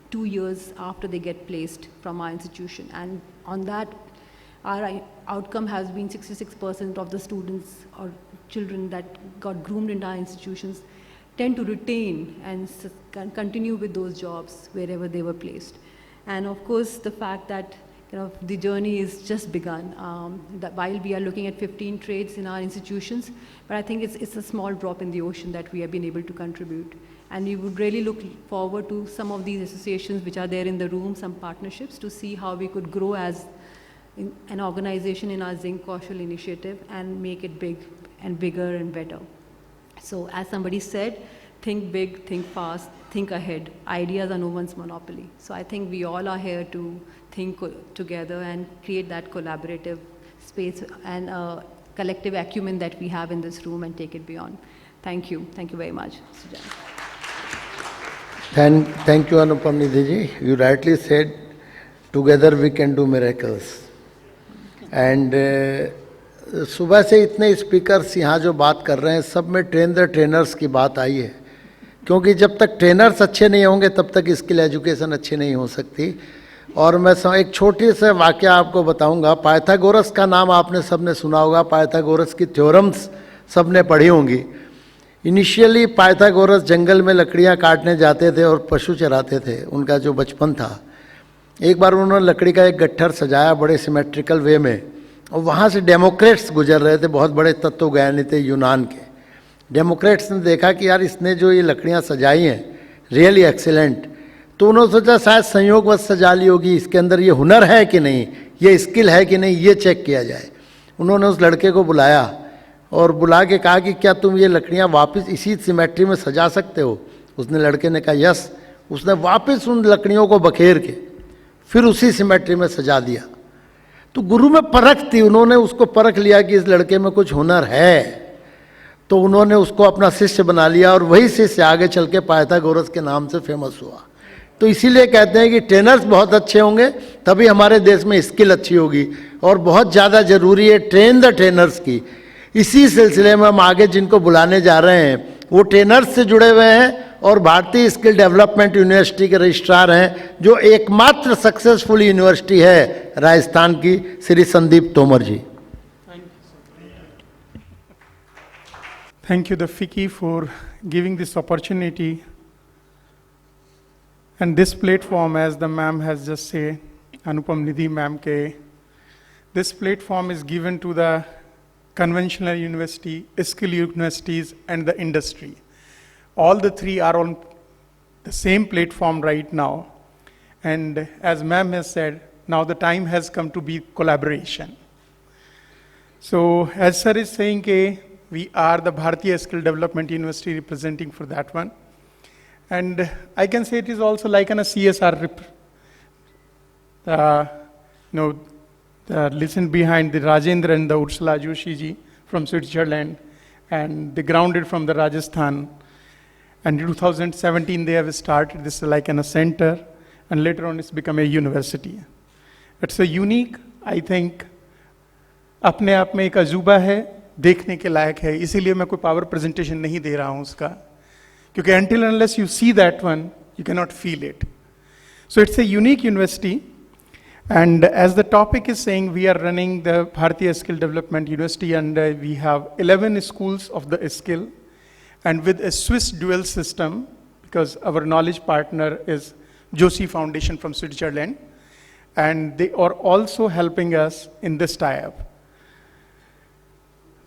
2 years after they get placed from our institution. And on that, our outcome has been 66% of the students or children that got groomed into our institutions tend to retain and continue with those jobs wherever they were placed. And of course, the fact that the journey is just begun. That while we are looking at 15 trades in our institutions, but I think it's a small drop in the ocean that we have been able to contribute. And we would really look forward to some of these associations which are there in the room, some partnerships, to see how we could grow as an organization in our Zinc Kaushal initiative and make it big and bigger and better. So as somebody said, think big, think fast, think ahead. Ideas are no one's monopoly. So I think we all are here to think together and create that collaborative space and collective acumen that we have in this room and take it beyond. Thank you. Thank you very much. Thank you, Anupam Nidhi ji. You rightly said, together we can do miracles. And सुबह से इतने speakers यहाँ जो बात कर रहे हैं, सब में ट्रेन द ट्रेनर्स की बात आई है, क्योंकि जब तक ट्रेनर्स अच्छे नहीं होंगे तब तक स्किल एजुकेशन अच्छी नहीं हो सकती। और मैं एक छोटी सा वाकया आपको बताऊंगा। पाइथागोरस का नाम आपने सबने सुना होगा, पाइथागोरस की थ्योरम्स सबने पढ़ी होंगी। इनिशियली पाइथागोरस जंगल में लकड़ियाँ काटने जाते थे और पशु चराते थे, उनका जो बचपन था। एक बार उन्होंने लकड़ी का एक गट्ठर सजाया बड़े सिमेट्रिकल वे में, और वहाँ से डेमोक्रेट्स गुजर रहे थे, बहुत बड़े तत्वज्ञानी थे यूनान के। डेमोक्रेट्स ने देखा कि यार इसने जो ये लकड़ियाँ सजाई हैं रियली एक्सीलेंट, तो उन्होंने सोचा शायद संयोगवश सजा ली होगी, इसके अंदर ये हुनर है कि नहीं, ये स्किल है कि नहीं, ये चेक किया जाए। उन्होंने उस लड़के को बुलाया और बुला के कहा कि क्या तुम ये लकड़ियाँ वापस इसी सिमेट्री में सजा सकते हो? उसने लड़के ने कहा यस। उसने वापस उन लकड़ियों को बखेर के फिर उसी सिमेट्री में सजा दिया। तो गुरु में परख थी, उन्होंने उसको परख लिया कि इस लड़के में कुछ हुनर है, तो उन्होंने उसको अपना शिष्य बना लिया और वही शिष्य आगे चल के पाइथागोरस के नाम से फेमस हुआ। तो इसीलिए कहते हैं कि ट्रेनर्स बहुत अच्छे होंगे तभी हमारे देश में स्किल अच्छी होगी, और बहुत ज़्यादा ज़रूरी है ट्रेन द ट्रेनर्स की। इसी सिलसिले में हम आगे जिनको बुलाने जा रहे हैं वो ट्रेनर्स से जुड़े हुए हैं और भारतीय स्किल डेवलपमेंट यूनिवर्सिटी के रजिस्ट्रार हैं, जो एकमात्र सक्सेसफुल यूनिवर्सिटी है राजस्थान की, श्री संदीप तोमर जी। Thank you, the FICCI, for giving this opportunity and this platform, as the ma'am has just said, Anupam Nidhi ma'am, this platform is given to the conventional university, skill universities, and the industry. All the three are on the same platform right now. And as ma'am has said, now the time has come to be collaboration. So as sir is saying, we are the Bharatiya Skill Development University representing for that one. And I can say it is also like a CSR, listen behind the Rajendra and the Ursula Joshi ji from Switzerland, and they grounded from the Rajasthan. And in 2017, they have started this like in a center, and later on it's become a university. It's a unique, I think, अपने आप में एक अजूबा है, देखने के लायक है, इसीलिए मैं कोई पावर प्रेजेंटेशन नहीं दे रहा हूँ उसका, क्योंकि until unless you see that one, you cannot feel it. So it's a unique university, and as the topic is saying, we are running the Bharatiya Skill Development University, and we have 11 schools of the skill, and with a Swiss dual system, because our knowledge partner is Joshi Foundation from Switzerland, and they are also helping us in this tie-up.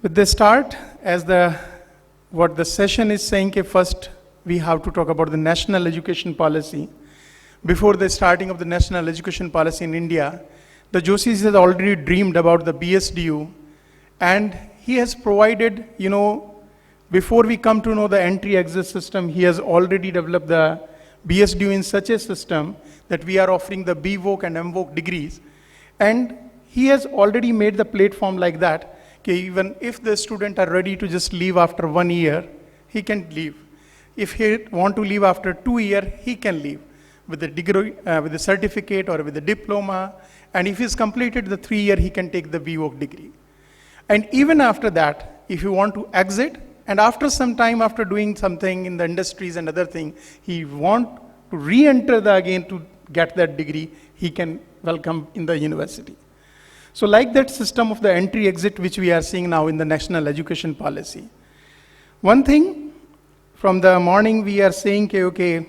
With the start, as what the session is saying, first we have to talk about the national education policy. Before the starting of the national education policy in India, the Joshis has already dreamed about the BSDU, and he has provided, before we come to know the entry-exit system, he has already developed the BSDU in such a system that we are offering the BVoc and MVoc degrees. And he has already made the platform like that, even if the student are ready to just leave after 1 year, he can leave. If he want to leave after 2 years, he can leave with a degree, with a certificate or with a diploma. And if he's completed the 3 year, he can take the BVoc degree. And even after that, if you want to exit, and after some time, after doing something in the industries and other thing, he want to re-enter again to get that degree, he can welcome in the university. So like that system of the entry-exit, which we are seeing now in the national education policy. One thing, from the morning we are saying, okay,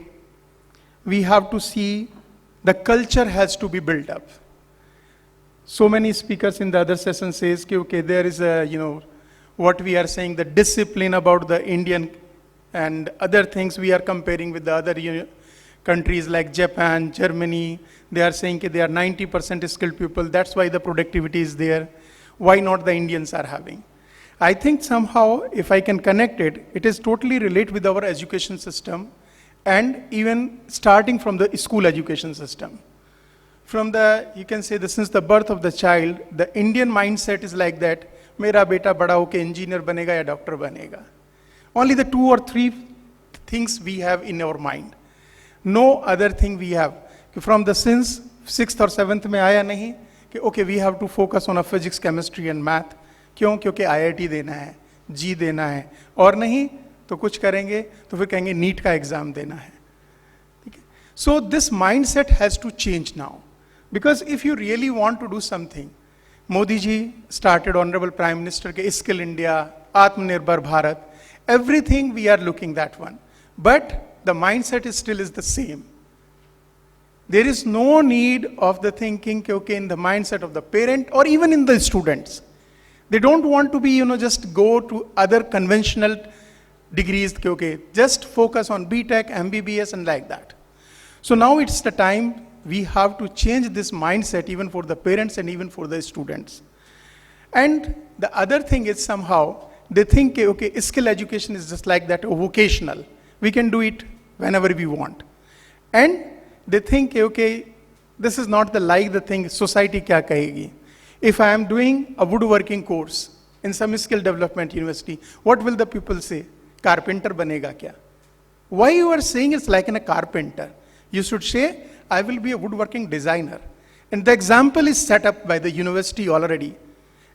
we have to see the culture has to be built up. So many speakers in the other session says, okay, there is a, what we are saying, the discipline about the Indian and other things we are comparing with the other countries like Japan, Germany. They are saying they are 90% skilled people. That's why the productivity is there. Why not the Indians are having? I think somehow, if I can connect it, it is totally related with our education system, and even starting from the school education system. From the, you can say, since the birth of the child, the Indian mindset is like that, मेरा बेटा बड़ा होके engineer बनेगा या doctor बनेगा. Only the 2 or 3 things we have in our mind. No other thing we have. From the since 6th or 7th में आया नहीं कि okay, we have to focus on a physics, chemistry and math. क्यों? क्योंकि IIT देना है, G देना है, और नहीं तो कुछ करेंगे तो फिर कहेंगे NEET का एग्जाम देना है. So this mindset has to change now, because if you really want to do something, Modi ji started, Honorable Prime Minister ke Skill India, Atmanirbhar Bharat, everything we are looking that one, but the mindset is still the same. There is no need of the thinking, okay, in the mindset of the parent or even in the students. They don't want to be, just go to other conventional degrees, okay, just focus on BTech, MBBS and like that. So now it's the time we have to change this mindset even for the parents and even for the students. And the other thing is somehow, they think, okay, skill education is just like that, or vocational. We can do it whenever we want. And they think, okay, this is not the thing, society kya kahegi. If I am doing a woodworking course in some skill development university, what will the people say? Carpenter banega kya? Why you are saying it's like a carpenter? You should say, I will be a woodworking designer. And the example is set up by the university already.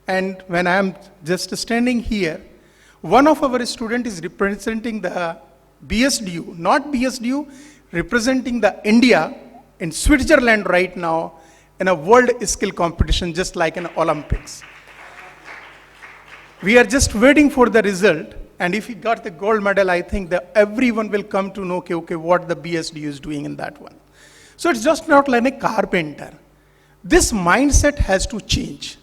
And when I am just standing here, one of our students is representing the BSDU, not BSDU, representing the India in Switzerland right now in a world skill competition, just like an Olympics. We are just waiting for the result. And if he got the gold medal, I think that everyone will come to know, okay, what the BSDU is doing in that one. So it's just not like a carpenter. This mindset has to change.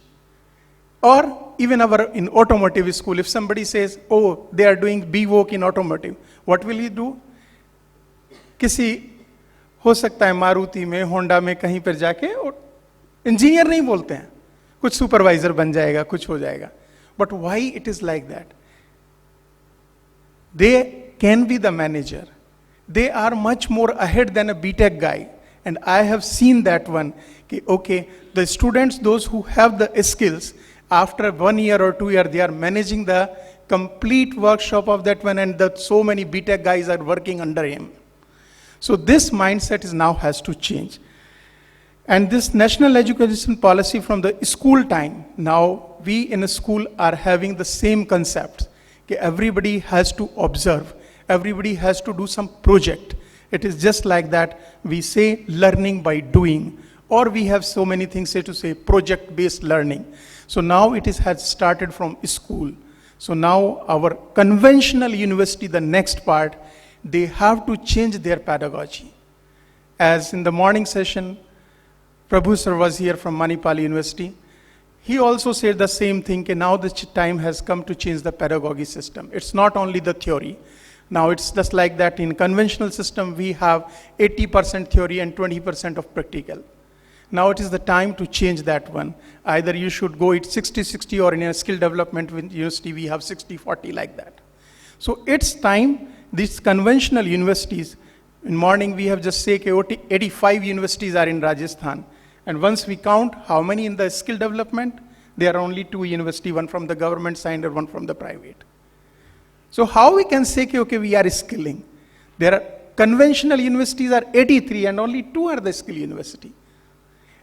Or even in automotive school, if somebody says, oh, they are doing BVoc in automotive, what will he do? किसी हो सकता है मारुति में, Honda में कहीं पर जाके engineer नहीं बोलते हैं, कुछ सुपरवाइजर बन जाएगा, कुछ हो जाएगा. But why it is like that? They can be the manager. They are much more ahead than a BTech guy. And I have seen that one. Okay, the students, those who have the skills, after 1 year or 2 years, they are managing the complete workshop of that one, and so many BTech guys are working under him. So this mindset now has to change. And this national education policy from the school time, now we in a school are having the same concept. Okay, everybody has to observe. Everybody has to do some project. It is just like that. We say learning by doing, or we have so many things to say project-based learning. So now it has started from school. So now our conventional university, the next part, they have to change their pedagogy. As in the morning session, Prabhu sir was here from Manipal University. He also said the same thing, that now the time has come to change the pedagogy system. It's not only the theory. Now it's just like that in conventional system, we have 80% theory and 20% of practical. Now it is the time to change that one. Either you should go it 60-60, or in a skill development university, we have 60-40 like that. So it's time, these conventional universities, in morning we have just say 85 universities are in Rajasthan. And once we count how many in the skill development, there are only 2 universities, one from the government side and one from the private. So how we can say, okay, we are skilling? There are conventional universities are 83 and only 2 are the skill university.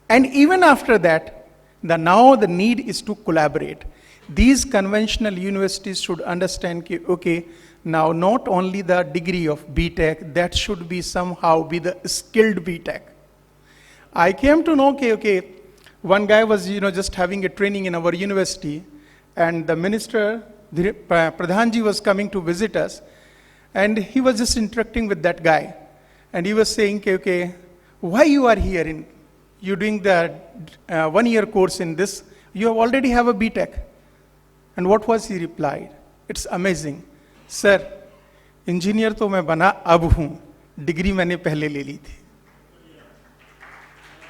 And even after that, now the need is to collaborate. These conventional universities should understand, okay, now not only the degree of BTech, that should be somehow be the skilled BTech. I came to know, okay, one guy was, just having a training in our university, and the minister, Pradhanji, was coming to visit us, and he was just interacting with that guy, and he was saying, okay, why you are here? You're doing the 1-year course in this, you already have a BTech. And what was he replied? It's amazing. Sir, engineer to main bana ab hoon, degree maine pehle le li thi.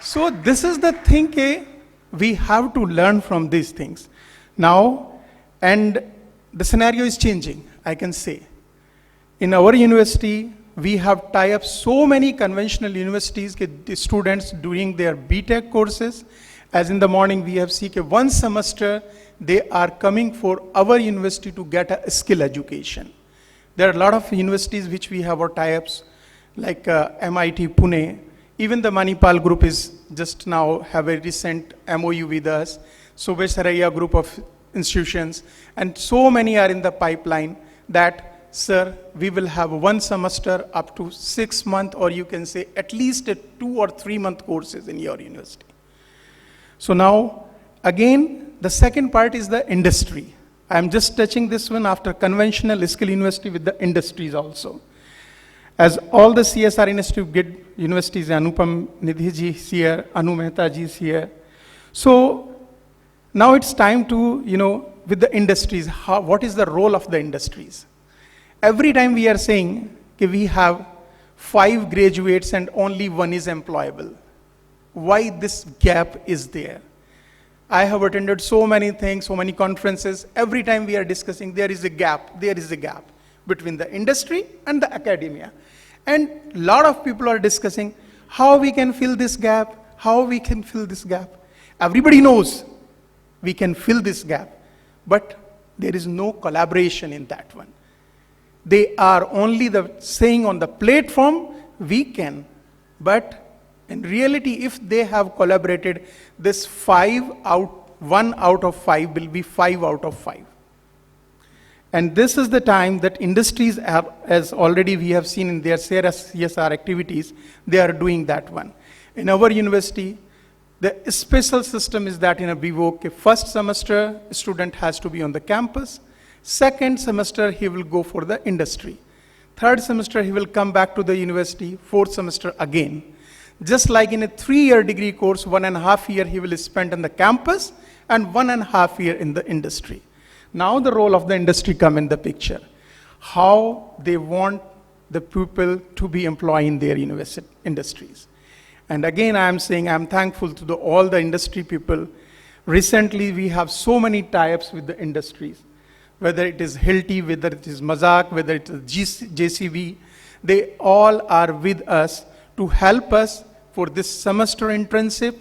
So this is the thing, we have to learn from these things. Now, and the scenario is changing, I can say. In our university, we have tied up so many conventional universities, the students doing their BTech courses. As in the morning, we have seen 1 semester, they are coming for our university to get a skill education. There are a lot of universities which we have our tie-ups, like MIT Pune. Even the Manipal group is just now have a recent MOU with us. Sobesaraya group of institutions, and so many are in the pipeline that, sir, we will have 1 semester up to 6 months, or you can say at least a 2 or 3 month courses in your university. So now, again, the second part is the industry. I'm just touching this one after conventional skill university with the industries also. As all the CSR institute universities, Anupam Nidhi ji is here, Anu Mehta ji is here. So now it's time to, with the industries, what is the role of the industries? Every time we are saying we have 5 graduates and only 1 is employable. Why this gap is there? I have attended so many things, so many conferences. Every time we are discussing, there is a gap between the industry and the academia. And a lot of people are discussing how we can fill this gap, Everybody knows we can fill this gap, but there is no collaboration in that one. They are only saying on the platform, we can, but in reality, if they have collaborated, this 1 out of 5 will be 5 out of 5. And this is the time that industries have, as already we have seen in their CSR activities, they are doing that one. In our university, the special system is that in a BVoc, first semester, student has to be on the campus. Second semester, he will go for the industry. Third semester, he will come back to the university. Fourth semester again. Just like in a 3-year degree course, 1.5 years he will spend on the campus, and 1.5 year in the industry. Now the role of the industry come in the picture. How they want the people to be employed in their university industries. And again, I am saying I'm thankful to all the industry people. Recently, we have so many tie-ups with the industries, whether it is Hilti, whether it is Mazak, whether it is JCB, they all are with us to help us for this semester internship,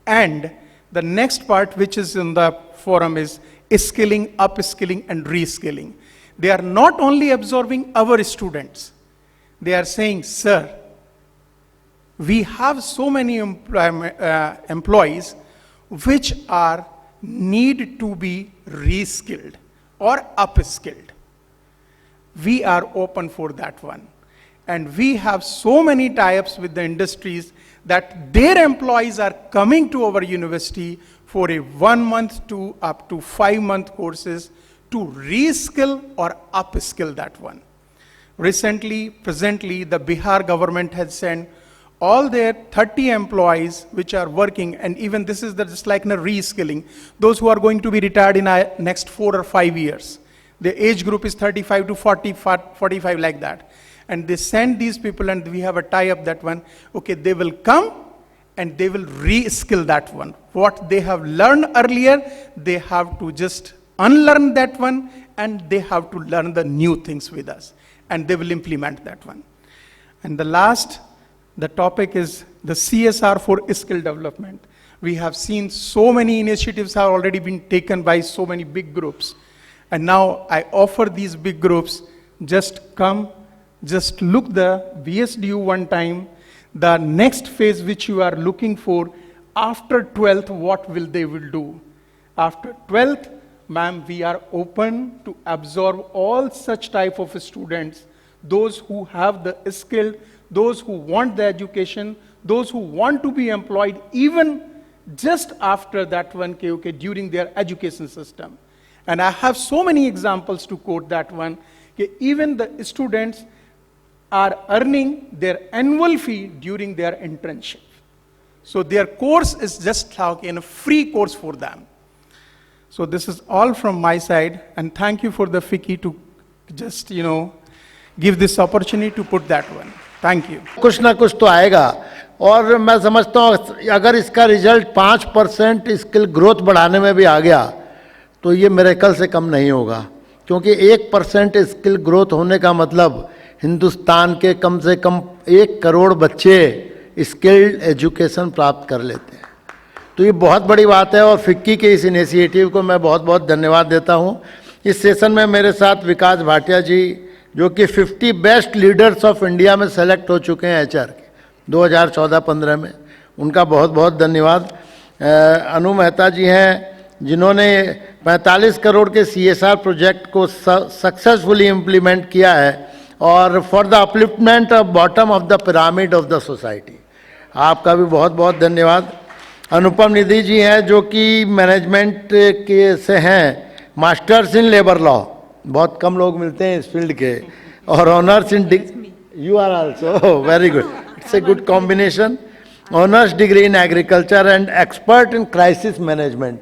and the next part which is in the forum is skilling, upskilling and reskilling. They are not only absorbing our students, they are saying, sir, we have so many employees which are need to be reskilled or upskilled. We are open for that one. And we have so many tie-ups with the industries that their employees are coming to our university for a 1 month to up to 5 month courses to reskill or upskill that one. Presently, the Bihar government has sent all their 30 employees which are working, and even this is just like a reskilling, those who are going to be retired in next 4 or 5 years. The age group is 35 to 45 like that. And they send these people, and we have a tie-up that one. Okay, they will come and they will re-skill that one. What they have learned earlier, they have to just unlearn that one, and they have to learn the new things with us. And they will implement that one. And the last, the topic is the CSR for skill development. We have seen so many initiatives have already been taken by so many big groups. And now I offer these big groups, just come, just look the BSDU one time, the next phase which you are looking for, after 12th, what will they will do? After 12th, ma'am, we are open to absorb all such type of students, those who have the skill, those who want the education, those who want to be employed even just after that one, okay, during their education system. And I have so many examples to quote that one. Okay, even the students are earning their annual fee during their internship. So their course is just like a free course for them. So this is all from my side, and thank you for the FICCI to just, give this opportunity to put that one. Thank you. कुछ ना कुछ तो आएगा, और मैं समझता हूँ अगर इसका रिजल्ट 5% स्किल ग्रोथ बढ़ाने में भी आ गया, तो ये मिरेकल से कम नहीं होगा, क्योंकि 1% स्किल ग्रोथ होने का मतलब हिंदुस्तान के कम से कम 1 करोड़ बच्चे स्किल्ड एजुकेशन प्राप्त कर लेते हैं। तो ये बहुत बड़ी बात है, और फिक्की के इस इनिशिएटिव को मैं बहुत बहुत धन्यवाद देता हूँ। इस सेशन में मेरे साथ विकास भाटिया जी, जो कि 50 बेस्ट लीडर्स ऑफ इंडिया में सेलेक्ट हो चुके हैं HR के 2014-15 में, उनका बहुत बहुत धन्यवाद। अनु मेहता जी हैं, जिन्होंने 45 करोड़ के CSR प्रोजेक्ट को सक्सेसफुली इम्प्लीमेंट किया है, और for the upliftment of bottom of the pyramid of the society, आपका भी बहुत बहुत धन्यवाद। अनुपम निधि जी हैं, जो कि मैनेजमेंट के से हैं, मास्टर्स इन लेबर लॉ, बहुत कम लोग मिलते हैं इस फील्ड के, और honours in you are also very good, it's a good combination, honours degree in agriculture and expert in crisis management.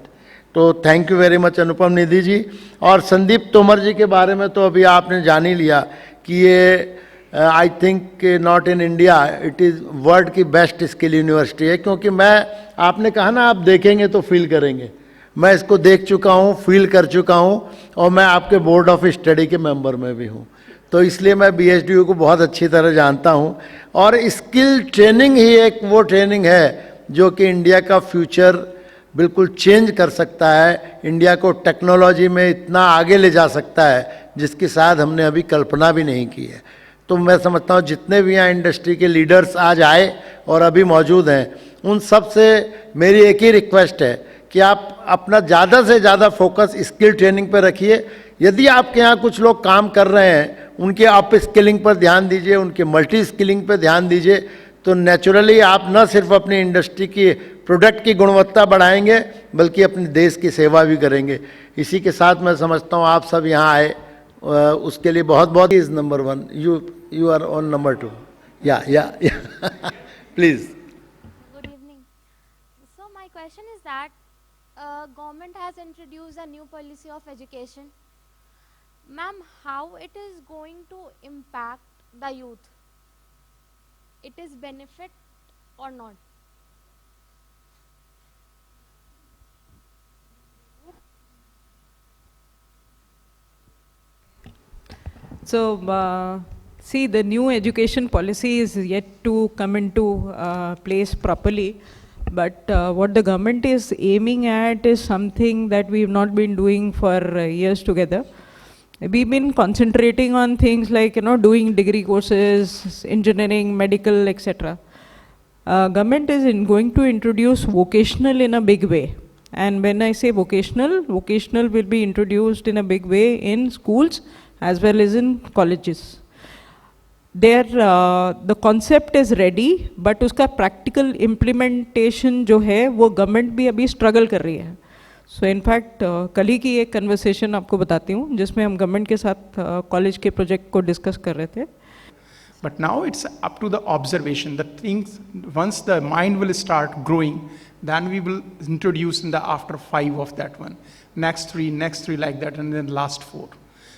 तो thank you very much Anupam Nidhi ji. और संदीप तोमर जी के बारे में तो अभी आपने जान ही लिया कि ये I think not in India, it is world की बेस्ट स्किल यूनिवर्सिटी है, क्योंकि मैं, आपने कहा ना आप देखेंगे तो फील करेंगे, मैं इसको देख चुका हूँ, फील कर चुका हूँ, और मैं आपके बोर्ड ऑफ स्टडी के मेंबर में भी हूँ, तो इसलिए मैं BSDU को बहुत अच्छी तरह जानता हूँ। और स्किल ट्रेनिंग ही एक वो ट्रेनिंग है जो कि इंडिया का फ्यूचर बिल्कुल चेंज कर सकता है, इंडिया को टेक्नोलॉजी में इतना आगे ले जा सकता है जिसकी शायद हमने अभी कल्पना भी नहीं की है। तो मैं समझता हूँ जितने भी यहाँ इंडस्ट्री के लीडर्स आज आए और अभी मौजूद हैं, उन सब से मेरी एक ही रिक्वेस्ट है कि आप अपना ज़्यादा से ज़्यादा फोकस स्किल ट्रेनिंग पर रखिए। यदि आपके यहाँ कुछ लोग काम कर रहे हैं, उनके अप स्किलिंग पर ध्यान दीजिए, उनके मल्टी स्किलिंग पर ध्यान दीजिए, तो नेचुरली आप न सिर्फ अपनी इंडस्ट्री की प्रोडक्ट की गुणवत्ता बढ़ाएंगे, बल्कि अपने देश की सेवा भी करेंगे। इसी के साथ मैं समझता हूँ आप सब यहाँ आए, उसके लिए बहुत बहुत is number 1, you are on number 2. Yeah. Please. Good evening. So my question is that government has introduced a new policy of education. Ma'am, how it is going to impact the youth? It is benefit or not? So, see, the new education policy is yet to come into place properly. But what the government is aiming at is something that we've not been doing for years together. We've been concentrating on things like, doing degree courses, engineering, medical, etc. Government is going to introduce vocational in a big way. And when I say vocational will be introduced in a big way in schools as well as in colleges. There, the concept is ready, but uska practical implementation जो है, वो government भी अभी struggle कर रही है. So in fact, कल ही की एक conversation आपको बताती हूँ, जिसमें हम government के साथ college के project को discuss कर रहे थे. But now it's up to the observation. The things, once the mind will start growing, then we will introduce in the after 5 of that one. Next three like that, and then last 4.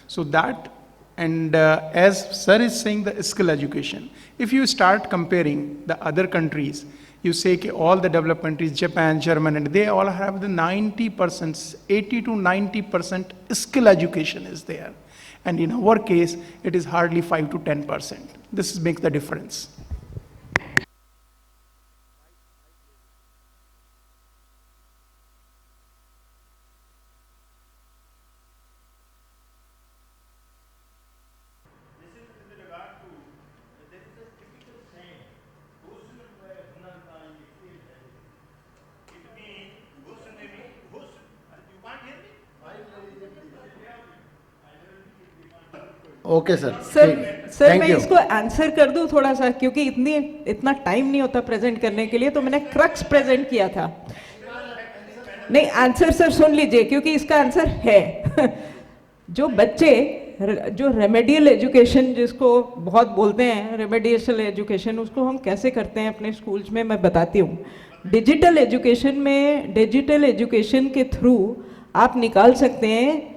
So that, and as sir is saying, the skill education. If you start comparing the other countries, you say that all the developed countries, Japan, Germany, and they all have the 90%, 80 to 90% skill education is there. And in our case, it is hardly 5 to 10%. This makes the difference. Okay sir. Sir मैं इसको answer कर दूं थोड़ा सा, क्योंकि इतना time नहीं होता प्रेजेंट करने के लिए, तो मैंने क्रक्स प्रेजेंट किया था. नहीं, आंसर सर सुन लीजिए, क्योंकि इसका आंसर है. जो बच्चे, जो रेमेडियल एजुकेशन जिसको बहुत बोलते हैं, रेमेडियल एजुकेशन, उसको हम कैसे करते हैं अपने स्कूल्स में, मैं बताती हूँ. डिजिटल एजुकेशन में, डिजिटल एजुकेशन के थ्रू आप निकाल सकते हैं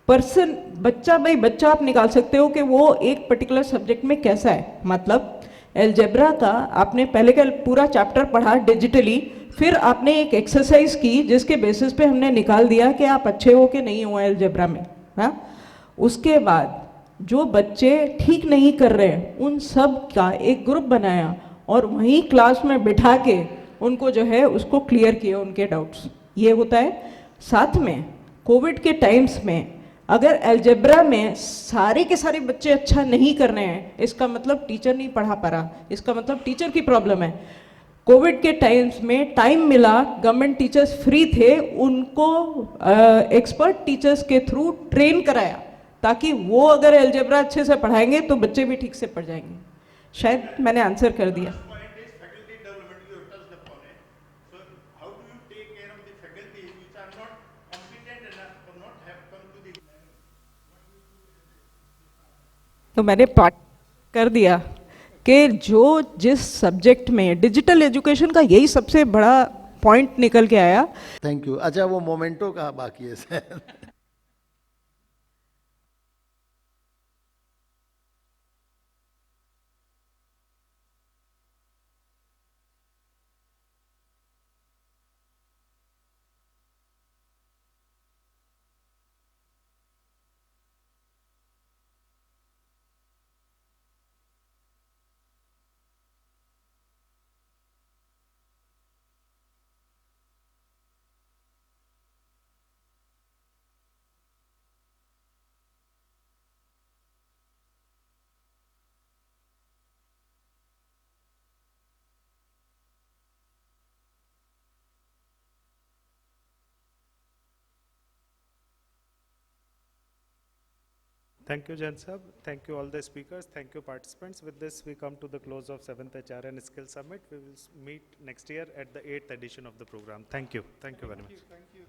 बच्चा बाई बच्चा आप निकाल सकते हो कि वो एक पर्टिकुलर सब्जेक्ट में कैसा है. मतलब एल्जेब्रा का आपने पहले का पूरा चैप्टर पढ़ा डिजिटली, फिर आपने एक एक्सरसाइज की जिसके बेसिस पे हमने निकाल दिया कि आप अच्छे हो कि नहीं हो एल्जेब्रा में. हाँ, उसके बाद जो बच्चे ठीक नहीं कर रहे हैं उन सब का एक ग्रुप बनाया और वहीं क्लास में बिठा के उनको जो है उसको क्लियर किया उनके डाउट्स. ये होता है. साथ में कोविड के टाइम्स में अगर एल्जेब्रा में सारे के सारे बच्चे अच्छा नहीं कर रहे हैं, इसका मतलब टीचर नहीं पढ़ा पा रहा, इसका मतलब टीचर की प्रॉब्लम है. कोविड के टाइम्स में टाइम मिला, गवर्नमेंट टीचर्स फ्री थे, उनको एक्सपर्ट टीचर्स के थ्रू ट्रेन कराया ताकि वो अगर एल्जेब्रा अच्छे से पढ़ाएंगे तो बच्चे भी ठीक से पढ़ जाएंगे. शायद मैंने आंसर कर दिया. तो मैंने पार्ट कर दिया कि जो जिस सब्जेक्ट में डिजिटल एजुकेशन का यही सबसे बड़ा पॉइंट निकल के आया. Thank you. अच्छा, वो मोमेंटो का बाकी है sir. Thank you, Jan Sahab. Thank you all the speakers. Thank you, participants. With this, we come to the close of 7th HR and Skill Summit. We will meet next year at the 8th edition of the program. Thank you. Thank you very much. Thank you.